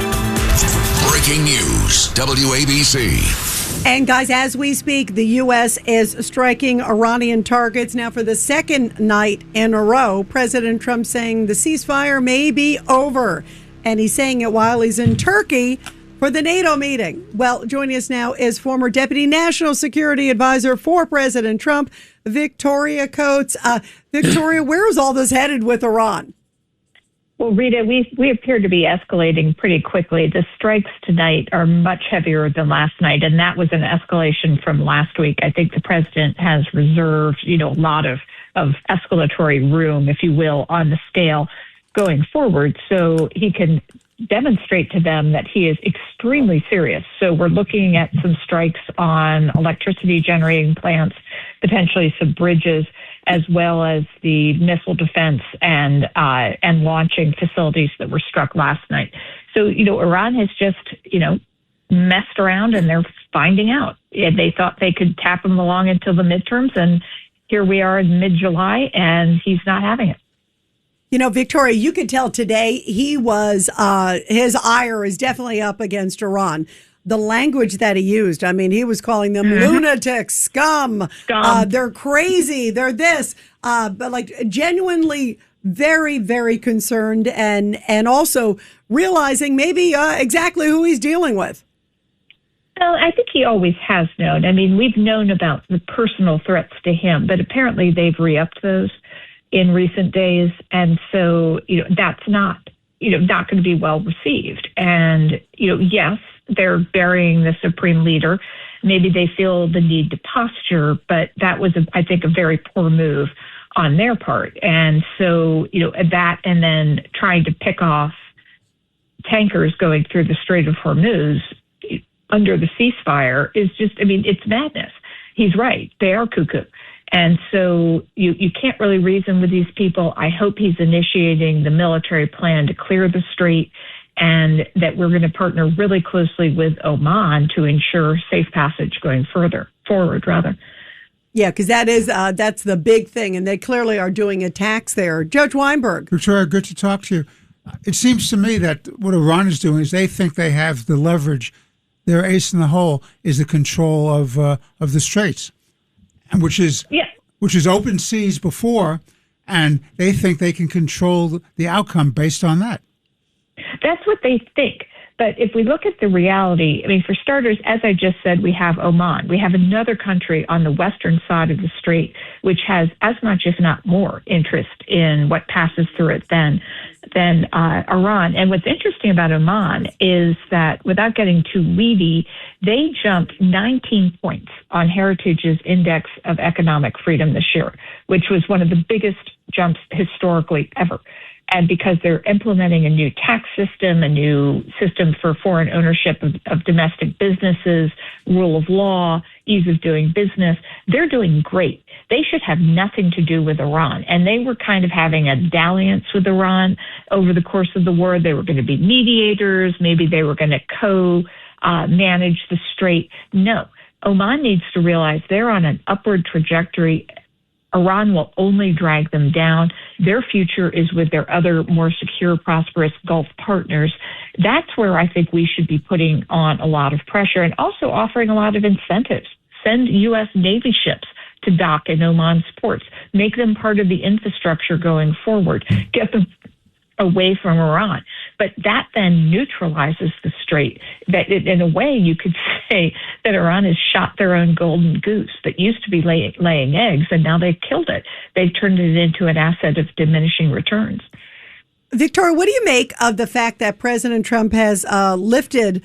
Speaker 1: Breaking news, WABC.
Speaker 3: And guys, as we speak, the U.S. is striking Iranian targets now for the second night in a row. President Trump saying the ceasefire may be over. And he's saying it while he's in Turkey for the NATO meeting. Well, joining us now is former Deputy National Security Advisor for President Trump, Victoria Coates. Victoria, where is all this headed with Iran?
Speaker 12: Well, Rita, we appear to be escalating pretty quickly. The strikes tonight are much heavier than last night, and that was an escalation from last week. I think the president has reserved, a lot of escalatory room, if you will, on the scale going forward, so he can demonstrate to them that he is extremely serious. So we're looking at some strikes on electricity generating plants, potentially some bridges, as well as the missile defense and launching facilities that were struck last night. So, Iran has just, messed around, and they're finding out. They thought they could tap him along until the midterms, and here we are in mid-July, and he's not having it.
Speaker 3: Victoria, you could tell today he was, his ire is definitely up against Iran. The language that he used, he was calling them lunatics, scum. They're crazy, they're this. But genuinely very, very concerned and also realizing maybe exactly who he's dealing with.
Speaker 12: Well, I think he always has known. We've known about the personal threats to him, but apparently they've re-upped those in recent days. And so, that's not going to be well received. And, yes, they're burying the supreme leader. Maybe they feel the need to posture, but that was, I think, a very poor move on their part. And so, that and then trying to pick off tankers going through the Strait of Hormuz under the ceasefire is just, it's madness. He's right. They are cuckoo. And so you can't really reason with these people. I hope he's initiating the military plan to clear the strait, and that we're going to partner really closely with Oman to ensure safe passage going forward.
Speaker 3: Yeah, because that's the big thing, and they clearly are doing attacks there. Judge Weinberg.
Speaker 7: Victoria, good to talk to you. It seems to me that what Iran is doing is they think they have the leverage. Their ace in the hole is the control of the straits, and which is open seas before, and they think they can control the outcome based on that.
Speaker 12: That's what they think. But if we look at the reality, I mean, for starters, as I just said, we have Oman. We have another country on the western side of the strait, which has as much, if not more, interest in what passes through it than Iran. And what's interesting about Oman is that, without getting too weedy, they jumped 19 points on Heritage's Index of Economic Freedom this year, which was one of the biggest jumps historically ever. And because they're implementing a new tax system, a new system for foreign ownership of domestic businesses, rule of law, ease of doing business, they're doing great. They should have nothing to do with Iran. And they were kind of having a dalliance with Iran over the course of the war. They were going to be mediators. Maybe they were going to co-manage the strait. No. Oman needs to realize they're on an upward trajectory. Iran will only drag them down. Their future is with their other more secure, prosperous Gulf partners. That's where I think we should be putting on a lot of pressure and also offering a lot of incentives. Send U.S. Navy ships to dock in Oman's ports. Make them part of the infrastructure going forward. Get them away from Iran. But that then neutralizes the strait. That in a way, you could say that Iran has shot their own golden goose that used to be laying eggs, and now they've killed it. They've turned it into an asset of diminishing returns.
Speaker 3: Victoria, what do you make of the fact that President Trump has lifted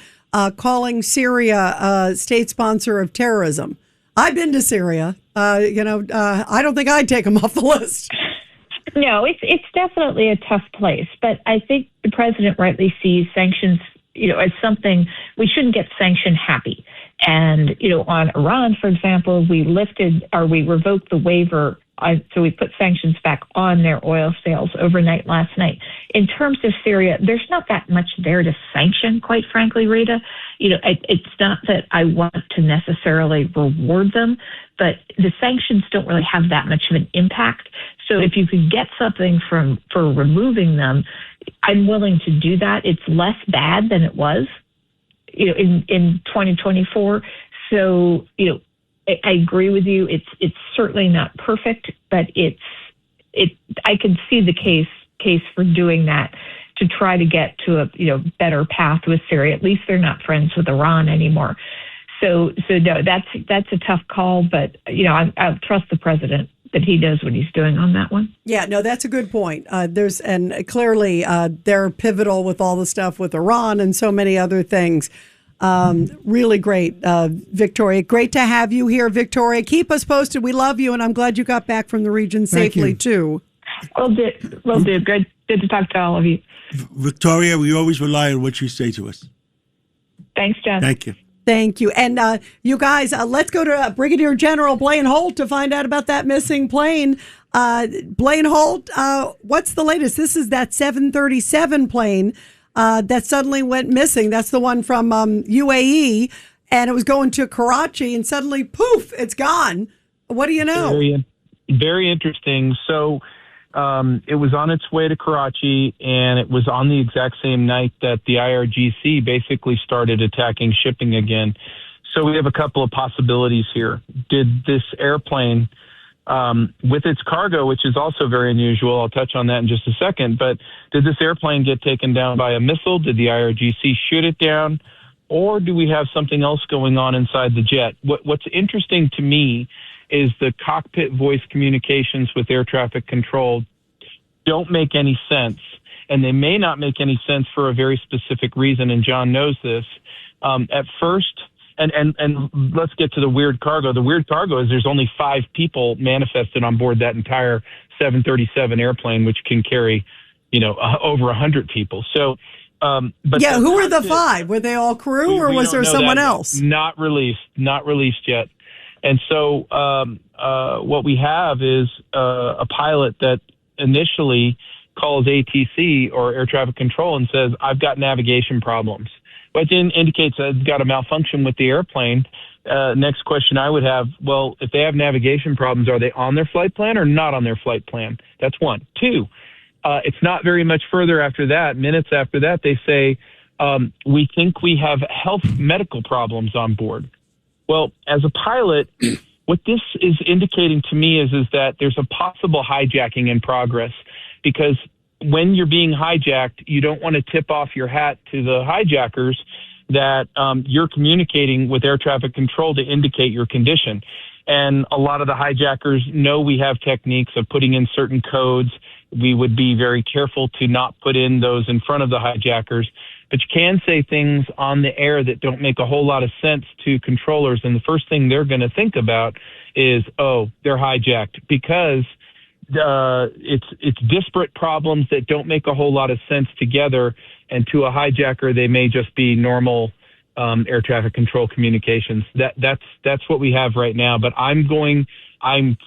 Speaker 3: calling Syria a state sponsor of terrorism? I've been to Syria. I don't think I'd take them off the list.
Speaker 12: No, it's definitely a tough place, but I think the president rightly sees sanctions, as something we shouldn't get sanction happy. And, on Iran, for example, we revoked the waiver. So we put sanctions back on their oil sales overnight last night. In terms of Syria, there's not that much there to sanction, quite frankly, Rita. It's not that I want to necessarily reward them, but the sanctions don't really have that much of an impact. So if you could get something for removing them, I'm willing to do that. It's less bad than it was, in 2024. So, I agree with you. It's certainly not perfect, but I can see the case for doing that to try to get to a better path with Syria. At least they're not friends with Iran anymore. So no, that's a tough call, but I'll trust the president that he knows what he's doing on that one.
Speaker 3: Yeah, no, that's a good point. Clearly they're pivotal with all the stuff with Iran and so many other things. Really great, Victoria. Great to have you here, Victoria. Keep us posted. We love you, and I'm glad you got back from the region safely, too.
Speaker 12: Will do. Good to talk to all of you.
Speaker 4: Victoria, we always rely on what you say to us.
Speaker 12: Thanks, John.
Speaker 4: Thank you.
Speaker 3: Thank you. And you guys, let's go to Brigadier General Blaine Holt to find out about that missing plane. Blaine Holt, what's the latest? This is that 737 plane that suddenly went missing. That's the one from UAE, and it was going to Karachi, and suddenly, poof, it's gone. What do you know?
Speaker 13: Very, very interesting. So it was on its way to Karachi, and it was on the exact same night that the IRGC basically started attacking shipping again. So we have a couple of possibilities here. Did this airplane, with its cargo, which is also very unusual, I'll touch on that in just a second, but did this airplane get taken down by a missile? Did the IRGC shoot it down? Or do we have something else going on inside the jet? What's interesting to me is the cockpit voice communications with air traffic control don't make any sense. And they may not make any sense for a very specific reason, and John knows this. At first, and let's get to the weird cargo. The weird cargo is there's only 5 people manifested on board that entire 737 airplane, which can carry, over 100 people. So, but
Speaker 3: yeah, who were the 5? Were they all crew, or was there someone else?
Speaker 13: Not released yet. And so what we have is a pilot that initially calls ATC or air traffic control and says, I've got navigation problems. But it indicates that it's got a malfunction with the airplane. Next question I would have, well, if they have navigation problems, are they on their flight plan or not on their flight plan? That's one. 2, it's not very much further after that. Minutes after that, they say, we think we have medical problems on board. Well, as a pilot, what this is indicating to me is that there's a possible hijacking in progress, because when you're being hijacked, you don't want to tip off your hat to the hijackers that you're communicating with air traffic control to indicate your condition. And a lot of the hijackers know we have techniques of putting in certain codes. We would be very careful to not put in those in front of the hijackers. But you can say things on the air that don't make a whole lot of sense to controllers. And the first thing they're going to think about is, oh, they're hijacked, because it's disparate problems that don't make a whole lot of sense together. And to a hijacker, they may just be normal air traffic control communications. That's what we have right now. But I'm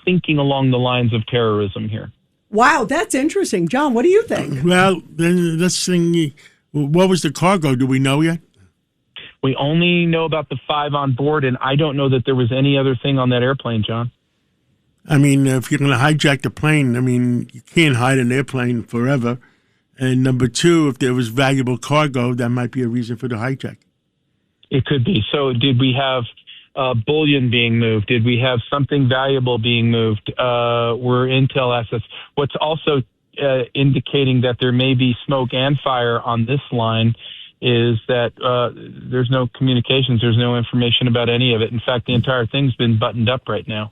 Speaker 13: thinking along the lines of terrorism here.
Speaker 3: Wow, that's interesting. John, what do you think?
Speaker 4: Well, then let's see. What was the cargo? Do we know yet?
Speaker 13: We only know about the 5 on board, and I don't know that there was any other thing on that airplane, John.
Speaker 4: I mean, if you're going to hijack the plane, I mean, you can't hide an airplane forever. And number 2, if there was valuable cargo, that might be a reason for the hijack.
Speaker 13: It could be. So did we have bullion being moved? Did we have something valuable being moved? Were intel assets? What's also indicating that there may be smoke and fire on this line is that there's no communications. There's no information about any of it. In fact, the entire thing's been buttoned up right now.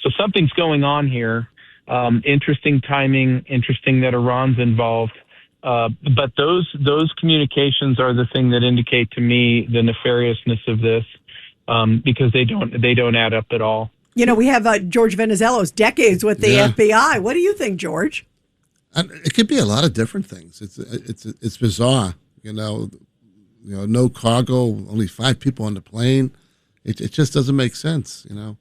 Speaker 13: So something's going on here. Interesting timing. Interesting that Iran's involved. But those communications are the thing that indicate to me the nefariousness of this, because they don't add up at all.
Speaker 3: You know, we have George Venizelos, decades with the FBI. What do you think, George?
Speaker 5: It could be a lot of different things. It's bizarre. You know, no cargo, only 5 people on the plane. It just doesn't make sense. You know.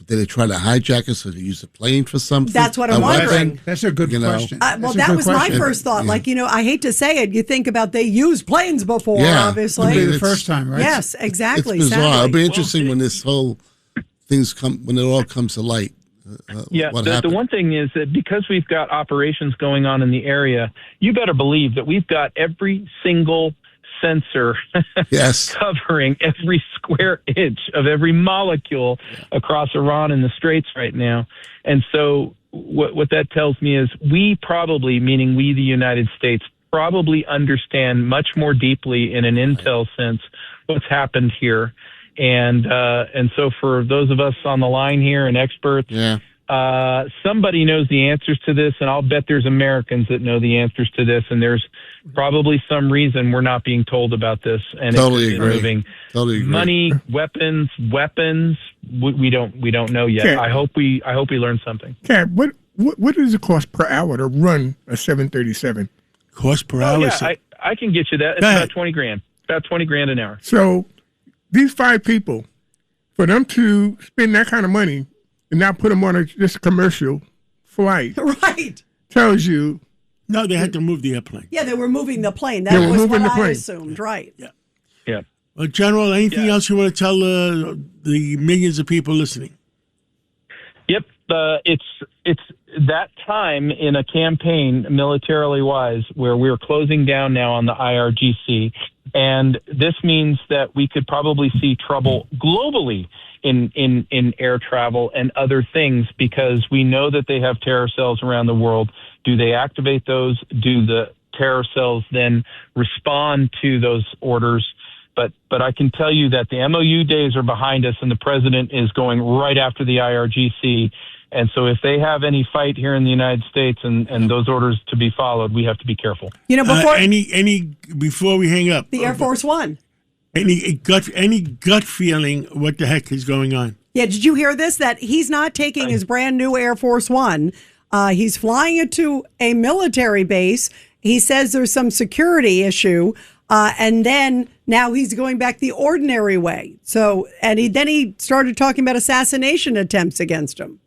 Speaker 5: Did they try to hijack us so they use the plane for something?
Speaker 3: That's what I'm wondering.
Speaker 7: That's a good question.
Speaker 3: Well, that was my first thought. Yeah. Like, I hate to say it. You think about they used planes before, obviously.
Speaker 7: It'll be the first time, right?
Speaker 3: Yes, exactly.
Speaker 5: It's bizarre. It'll be interesting when this whole when it all comes to light.
Speaker 13: The one thing is that because we've got operations going on in the area, you better believe that we've got every single sensor covering every square inch of every molecule across Iran and the Straits right now. And so what that tells me is we probably, meaning we, the United States, probably understand much more deeply in an intel sense what's happened here. And so for those of us on the line here and experts, somebody knows the answers to this, and I'll bet there's Americans that know the answers to this, and there's probably some reason we're not being told about this. And
Speaker 5: totally
Speaker 13: it's
Speaker 5: agree.
Speaker 13: Moving.
Speaker 5: Totally agree.
Speaker 13: Money, weapons. We don't know yet.
Speaker 6: Kat,
Speaker 13: I hope we learn something.
Speaker 6: Kat, what does it cost per hour to run a 737?
Speaker 4: Cost per hour?
Speaker 13: Yeah, I can get you that. It's about $20,000. About $20,000 an hour.
Speaker 6: So these 5 people, for them to spend that kind of money and not put them on just a commercial flight,
Speaker 3: right,
Speaker 6: tells you.
Speaker 4: No, they had to move the airplane.
Speaker 3: Yeah, they were moving the plane. That was what I assumed, right?
Speaker 13: Yeah.
Speaker 4: Well, General, anything else you want to tell the millions of people listening?
Speaker 13: Yep. It's that time in a campaign, militarily wise, where we're closing down now on the IRGC. And this means that we could probably see trouble globally in air travel and other things, because we know that they have terror cells around the world. Do they activate those? Do the terror cells then respond to those orders? But I can tell you that the MOU days are behind us, and the president is going right after the IRGC. And so if they have any fight here in the United States and those orders to be followed, we have to be careful.
Speaker 4: Before we hang up,
Speaker 3: the Air Force One.
Speaker 4: Any gut feeling what the heck is going on?
Speaker 3: Yeah, did you hear this? That he's not taking his brand new Air Force One. He's flying it to a military base. He says there's some security issue. And then now he's going back the ordinary way. So, and he started talking about assassination attempts against him.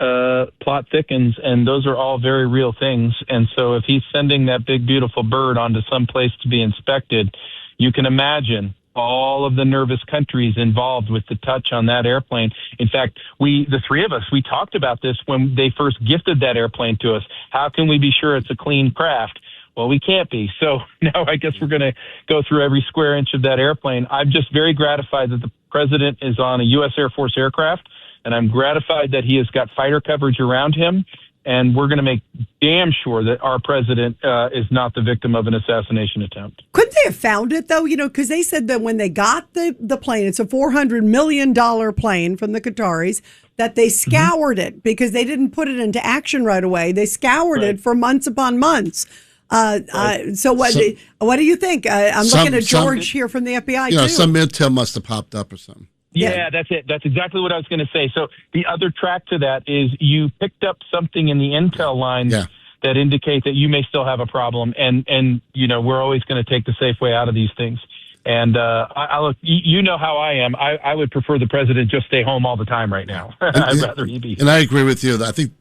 Speaker 13: Plot thickens, and those are all very real things. And so if he's sending that big, beautiful bird onto some place to be inspected, you can imagine all of the nervous countries involved with the touch on that airplane. In fact, the 3 of us, we talked about this when they first gifted that airplane to us. How can we be sure it's a clean craft? Well, we can't be. So now I guess we're going to go through every square inch of that airplane. I'm just very gratified that the president is on a U.S. Air Force aircraft, and I'm gratified that he has got fighter coverage around him. and we're going to make damn sure that our president is not the victim of an assassination attempt.
Speaker 3: Couldn't they have found it, though? Because they said that when they got the plane, it's a $400 million plane from the Qataris, that they scoured it because they didn't put it into action right away. They scoured it for months upon months. So what do you think? I'm looking at George here from the FBI, too.
Speaker 5: Some intel must have popped up or something.
Speaker 13: Yeah, that's it. That's exactly what I was going to say. So the other track to that is you picked up something in the intel line that indicate that you may still have a problem. And we're always going to take the safe way out of these things. And I look, you know how I am. I would prefer the president just stay home all the time right now. I'd rather he be.
Speaker 5: And I agree with you. I think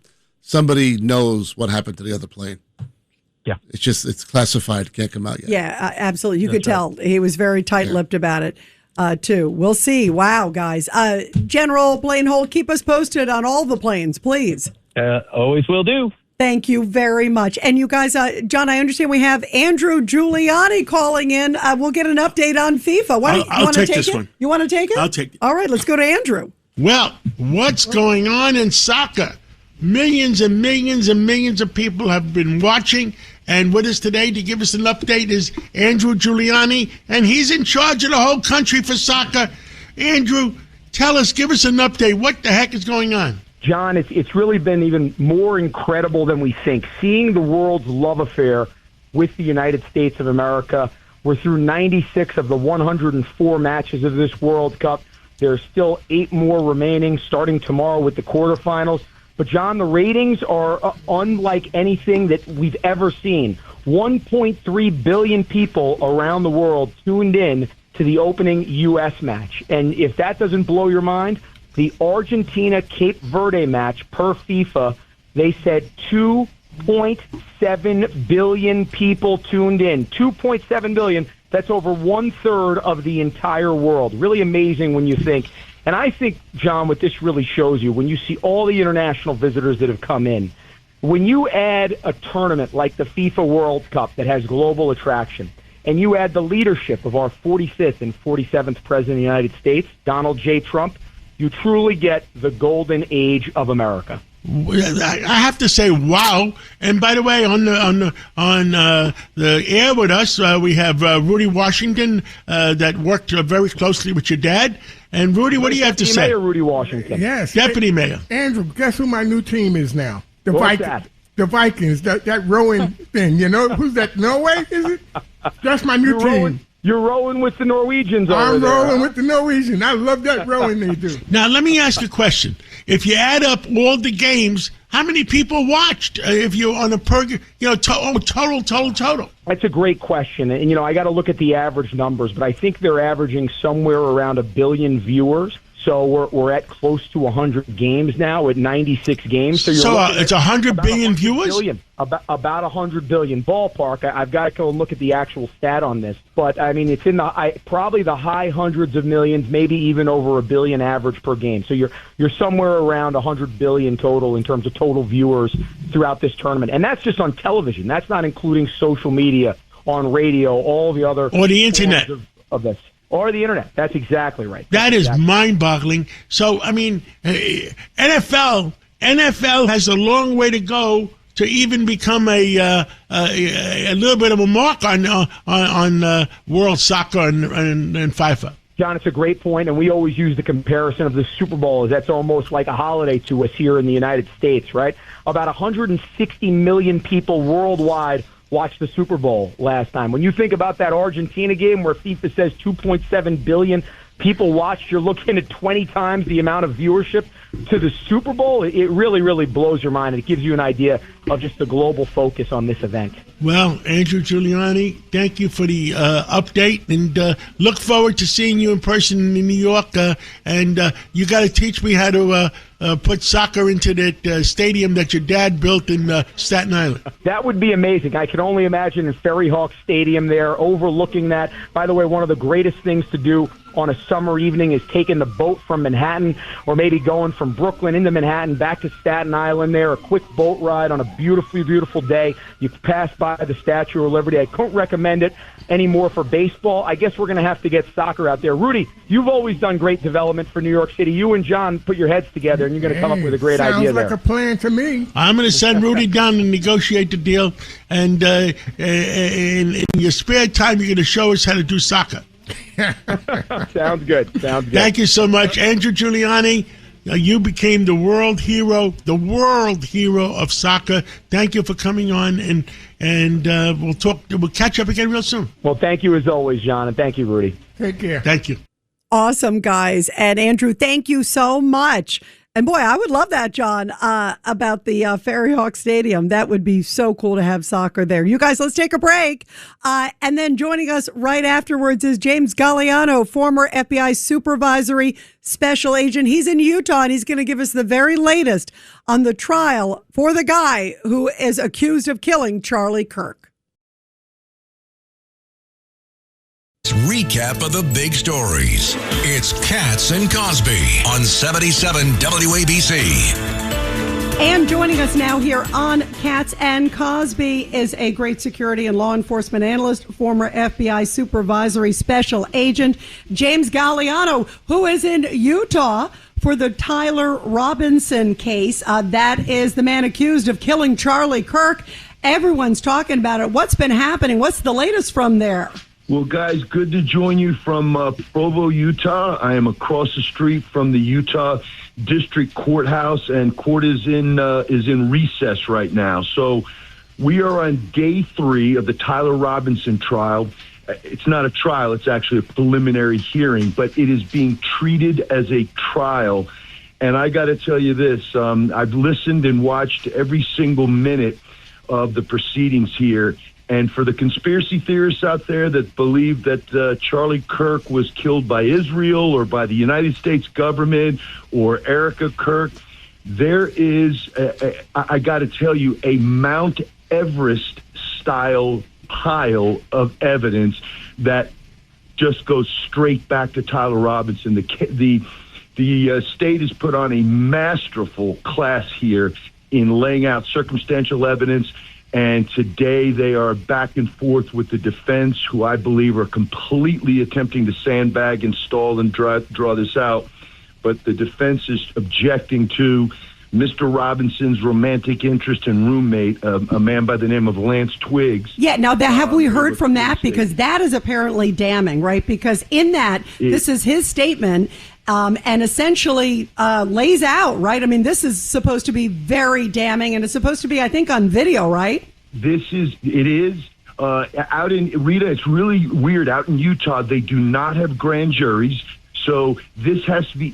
Speaker 5: somebody knows what happened to the other plane.
Speaker 13: Yeah.
Speaker 5: It's classified. Can't come out yet.
Speaker 3: Yeah, absolutely. You could tell he was very tight-lipped about it. Too. We'll see. Wow, guys. General Plainhold, keep us posted on all the planes, please.
Speaker 13: Always will do.
Speaker 3: Thank you very much. And you guys, John, I understand we have Andrew Giuliani calling in. We'll get an update on FIFA.
Speaker 4: I'll take this one.
Speaker 3: You want to take it?
Speaker 4: I'll take it.
Speaker 3: All right, let's go to Andrew.
Speaker 4: Well, what's going on in soccer? Millions and millions and millions of people have been watching. And with us today to give us an update is Andrew Giuliani, and he's in charge of the whole country for soccer. Andrew, give us an update. What the heck is going on?
Speaker 14: John, it's really been even more incredible than we think. Seeing the world's love affair with the United States of America. We're through 96 of the 104 matches of this World Cup. There's still 8 more remaining, starting tomorrow with the quarterfinals. But, John, the ratings are unlike anything that we've ever seen. 1.3 billion people around the world tuned in to the opening U.S. match. And if that doesn't blow your mind, the Argentina-Cape Verde match per FIFA, they said 2.7 billion people tuned in. 2.7 billion. That's over 1/3 of the entire world. Really amazing when you think. And I think, John, what this really shows you, when you see all the international visitors that have come in, when you add a tournament like the FIFA World Cup that has global attraction, and you add the leadership of our 45th and 47th President of the United States, Donald J. Trump, you truly get the golden age of America.
Speaker 4: I have to say, wow! And by the way, on the air with us, we have Rudy Washington that worked very closely with your dad. And Rudy, what do you have to say?
Speaker 14: Mayor Rudy Washington.
Speaker 6: Yes,
Speaker 4: Deputy Mayor.
Speaker 6: Andrew, guess who my new team is now? The
Speaker 14: What's
Speaker 6: Vikings.
Speaker 14: that?
Speaker 6: The Vikings. That rowing thing. You know who's that? Norway? Is it? That's my new team.
Speaker 14: You're rowing with the Norwegians over there.
Speaker 6: I'm rowing with the Norwegians. I love that rowing they do.
Speaker 4: Now, let me ask you a question. If you add up all the games, how many people watched? If you're on a total.
Speaker 14: That's a great question. And, I got to look at the average numbers, but I think they're averaging somewhere around 1 billion viewers. So we're at close to 100 games now at 96 games. So
Speaker 4: it's 100 billion viewers?
Speaker 14: About 100 billion ballpark. I've got to go and look at the actual stat on this. But, I mean, it's in probably the high hundreds of millions, maybe even over 1 billion average per game. So you're somewhere around 100 billion total in terms of total viewers throughout this tournament. And that's just on television. That's not including social media, on radio, all the other...
Speaker 4: Or the internet.
Speaker 14: Of this. Or the internet. That's exactly right.
Speaker 4: That is mind-boggling. So, I mean, NFL has a long way to go to even become a little bit of a mark on world soccer and FIFA.
Speaker 14: John, it's a great point, and we always use the comparison of the Super Bowl as that's almost like a holiday to us here in the United States, right? About 160 million people worldwide watched the Super Bowl last time. When you think about that Argentina game where FIFA says 2.7 billion people watched, you're looking at 20 times the amount of viewership to the Super Bowl. It really, really blows your mind. It gives you an idea of just the global focus on this event.
Speaker 4: Well, Andrew Giuliani, thank you for the update, and look forward to seeing you in person in New York. And you got to teach me how to put soccer into that stadium that your dad built in Staten Island.
Speaker 14: That would be amazing. I can only imagine in Ferry Hawk Stadium there, overlooking that. By the way, one of the greatest things to do on a summer evening is taking the boat from Manhattan or maybe going from from Brooklyn into Manhattan, back to Staten Island there, a quick boat ride on a beautifully, beautiful day. You pass by the Statue of Liberty. I couldn't recommend it anymore for baseball. I guess we're going to have to get soccer out there. Rudy, you've always done great development for New York City. You and John put your heads together, and you're going to come up with a great idea there.
Speaker 6: Sounds like a plan to me.
Speaker 4: I'm going to send Rudy down and negotiate the deal, and in your spare time, you're going to show us how to do soccer.
Speaker 14: Sounds good.
Speaker 4: Thank you so much. Andrew Giuliani, you became the world hero of soccer. Thank you for coming on, and we'll catch up again real soon.
Speaker 14: Well, thank you as always, John, and thank you, Rudy.
Speaker 6: Take care.
Speaker 4: Thank you.
Speaker 3: Awesome, guys. And Andrew, thank you so much. And boy, I would love that, John, about the Ferry Hawk Stadium. That would be so cool to have soccer there. You guys, let's take a break. And then joining us right afterwards is James Galliano, former FBI supervisory special agent. He's in Utah, and he's going to give us the very latest on the trial for the guy who is accused of killing Charlie Kirk.
Speaker 1: Recap of the big stories. It's Katz and Cosby on 77 WABC.
Speaker 3: And joining us now here on Katz and Cosby is a great security and law enforcement analyst, former FBI supervisory special agent, James Galliano, who is in Utah for the Tyler Robinson case. That is the man accused of killing Charlie Kirk. Everyone's talking about it. What's been happening? What's the latest from there?
Speaker 15: Well, guys, good to join you from Provo, Utah. I am across the street from the Utah District Courthouse, and court is in recess right now. So we are on day 3 of the Tyler Robinson trial. It's not a trial; it's actually a preliminary hearing, but it is being treated as a trial. And I got to tell you this: I've listened and watched every single minute of the proceedings here. And for the conspiracy theorists out there that believe that Charlie Kirk was killed by Israel or by the United States government or Erica Kirk, there is, I got to tell you, a Mount Everest-style pile of evidence that just goes straight back to Tyler Robinson. The state has put on a masterful class here in laying out circumstantial evidence. And today they are back and forth with the defense, who I believe are completely attempting to sandbag and stall and draw this out. But the defense is objecting to Mr. Robinson's romantic interest and roommate, a man by the name of Lance Twiggs.
Speaker 3: Yeah, now have we heard from that? Because that is apparently damning, right? Because in that, this is his statement. And essentially lays out, right? I mean, this is supposed to be very damning, and it's supposed to be, I think, on video, right?
Speaker 15: It is. Out in, Rita, it's really weird. Out in Utah, they do not have grand juries, so this has to be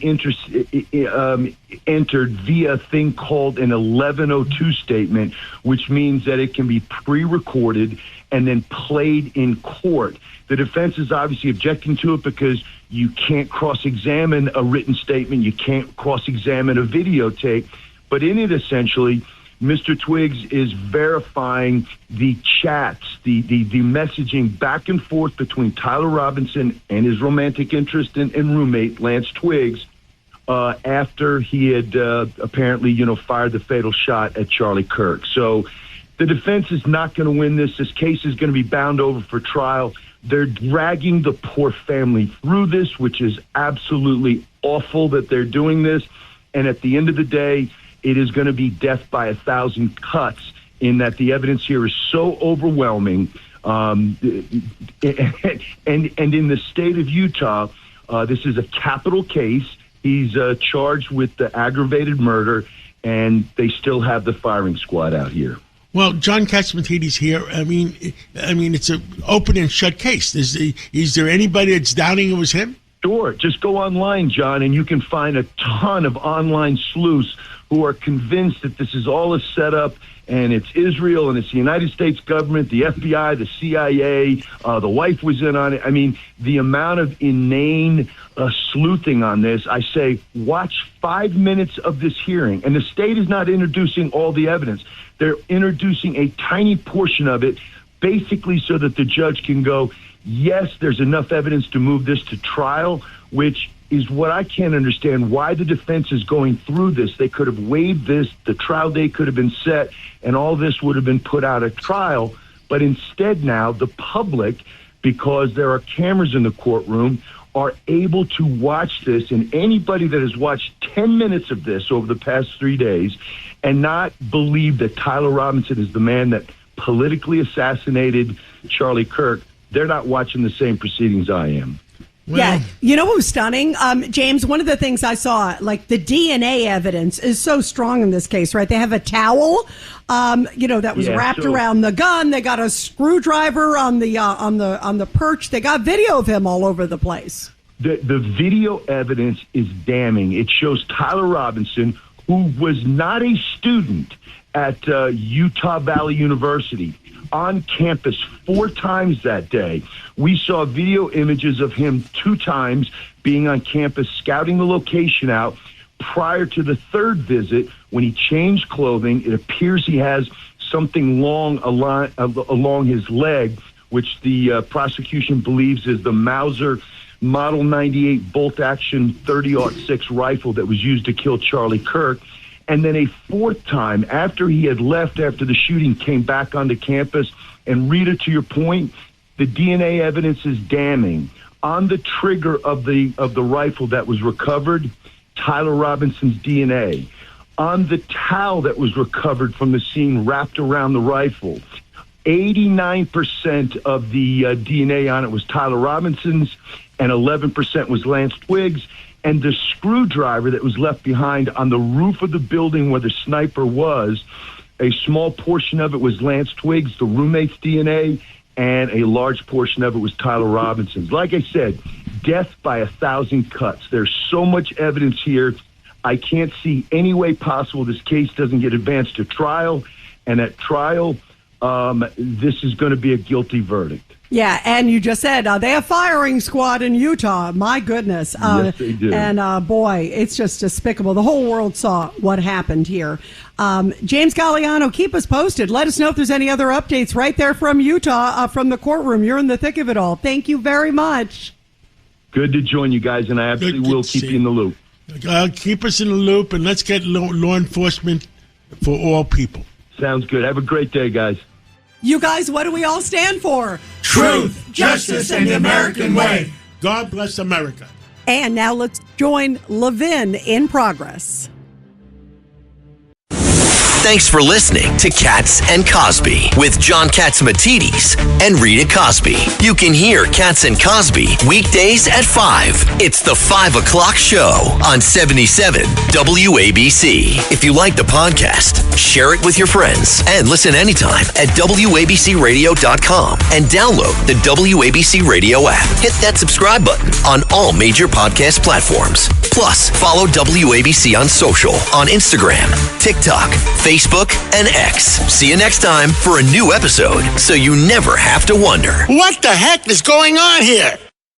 Speaker 15: entered via a thing called an 1102 statement, which means that it can be pre-recorded and then played in court. The defense is obviously objecting to it because you can't cross-examine a written statement. You can't cross-examine a videotape. But in it, essentially, Mr. Twiggs is verifying the chats, the messaging back and forth between Tyler Robinson and his romantic interest and roommate, Lance Twiggs, after he had apparently, fired the fatal shot at Charlie Kirk. So the defense is not going to win this. This case is going to be bound over for trial. They're dragging the poor family through this, which is absolutely awful that they're doing this. And at the end of the day, it is going to be death by 1,000 cuts, in that the evidence here is so overwhelming. And in the state of Utah, this is a capital case. He's charged with the aggravated murder, and they still have the firing squad out here.
Speaker 4: Well, John Catsimatidis here. I mean, it's an open and shut case. Is there anybody that's doubting it was him?
Speaker 15: Sure. Just go online, John, and you can find a ton of online sleuths who are convinced that this is all a setup, and it's Israel, and it's the United States government, the FBI, the CIA, the wife was in on it. I mean, the amount of inane sleuthing on this, I say, watch 5 minutes of this hearing. And the state is not introducing all the evidence. They're introducing a tiny portion of it, basically so that the judge can go, yes, there's enough evidence to move this to trial, which is what I can't understand, why the defense is going through this. They could have waived this, the trial date could have been set, and all this would have been put out at trial. But instead now, the public, because there are cameras in the courtroom, are able to watch this. And anybody that has watched 10 minutes of this over the past 3 days and not believe that Tyler Robinson is the man that politically assassinated Charlie Kirk, they're not watching the same proceedings I am.
Speaker 3: Well, yeah, you know what was stunning? James, one of the things I saw, like the DNA evidence is so strong in this case, right? They have a towel, that was wrapped around the gun. They got a screwdriver on the perch. They got video of him all over the place.
Speaker 15: The video evidence is damning. It shows Tyler Robinson, who was not a student at Utah Valley University, on campus 4 times that day. We saw video images of him 2 times being on campus, scouting the location out. Prior to the 3rd visit, when he changed clothing, it appears he has something long along his leg, which the prosecution believes is the Mauser Model 98 bolt-action 30-06 rifle that was used to kill Charlie Kirk. And then a 4th time, after he had left after the shooting, came back onto campus. And Rita, to your point, the DNA evidence is damning. On the trigger of the rifle that was recovered, Tyler Robinson's DNA. On the towel that was recovered from the scene wrapped around the rifle, 89% of the DNA on it was Tyler Robinson's, and 11% was Lance Twiggs. And the screwdriver that was left behind on the roof of the building where the sniper was, a small portion of it was Lance Twiggs, the roommate's DNA, and a large portion of it was Tyler Robinson's. Like I said, death by 1,000 cuts. There's so much evidence here. I can't see any way possible this case doesn't get advanced to trial. And at trial, this is going to be a guilty verdict.
Speaker 3: Yeah, and you just said they have firing squad in Utah. My goodness.
Speaker 15: Yes, they do.
Speaker 3: And boy, it's just despicable. The whole world saw what happened here. James Galliano, keep us posted. Let us know if there's any other updates right there from Utah, from the courtroom. You're in the thick of it all. Thank you very much.
Speaker 15: Good to join you guys, and I absolutely will keep you in the loop.
Speaker 4: Keep us in the loop, and let's get law enforcement for all people.
Speaker 15: Sounds good. Have a great day, guys.
Speaker 3: You guys, what do we all stand for?
Speaker 4: Truth, justice, and the American way. God bless America.
Speaker 3: And now let's join Levin in progress.
Speaker 2: Thanks for listening to Cats and Cosby with John Catsimatidis and Rita Cosby. You can hear Cats and Cosby weekdays at 5. It's the 5 o'clock show on 77 WABC. If you like the podcast, share it with your friends and listen anytime at WABCRadio.com and download the WABC Radio app. Hit that subscribe button on all major podcast platforms. Plus, follow WABC on social on Instagram, TikTok, Facebook, and X. See you next time for a new episode so you never have to wonder.
Speaker 4: What the heck is going on here?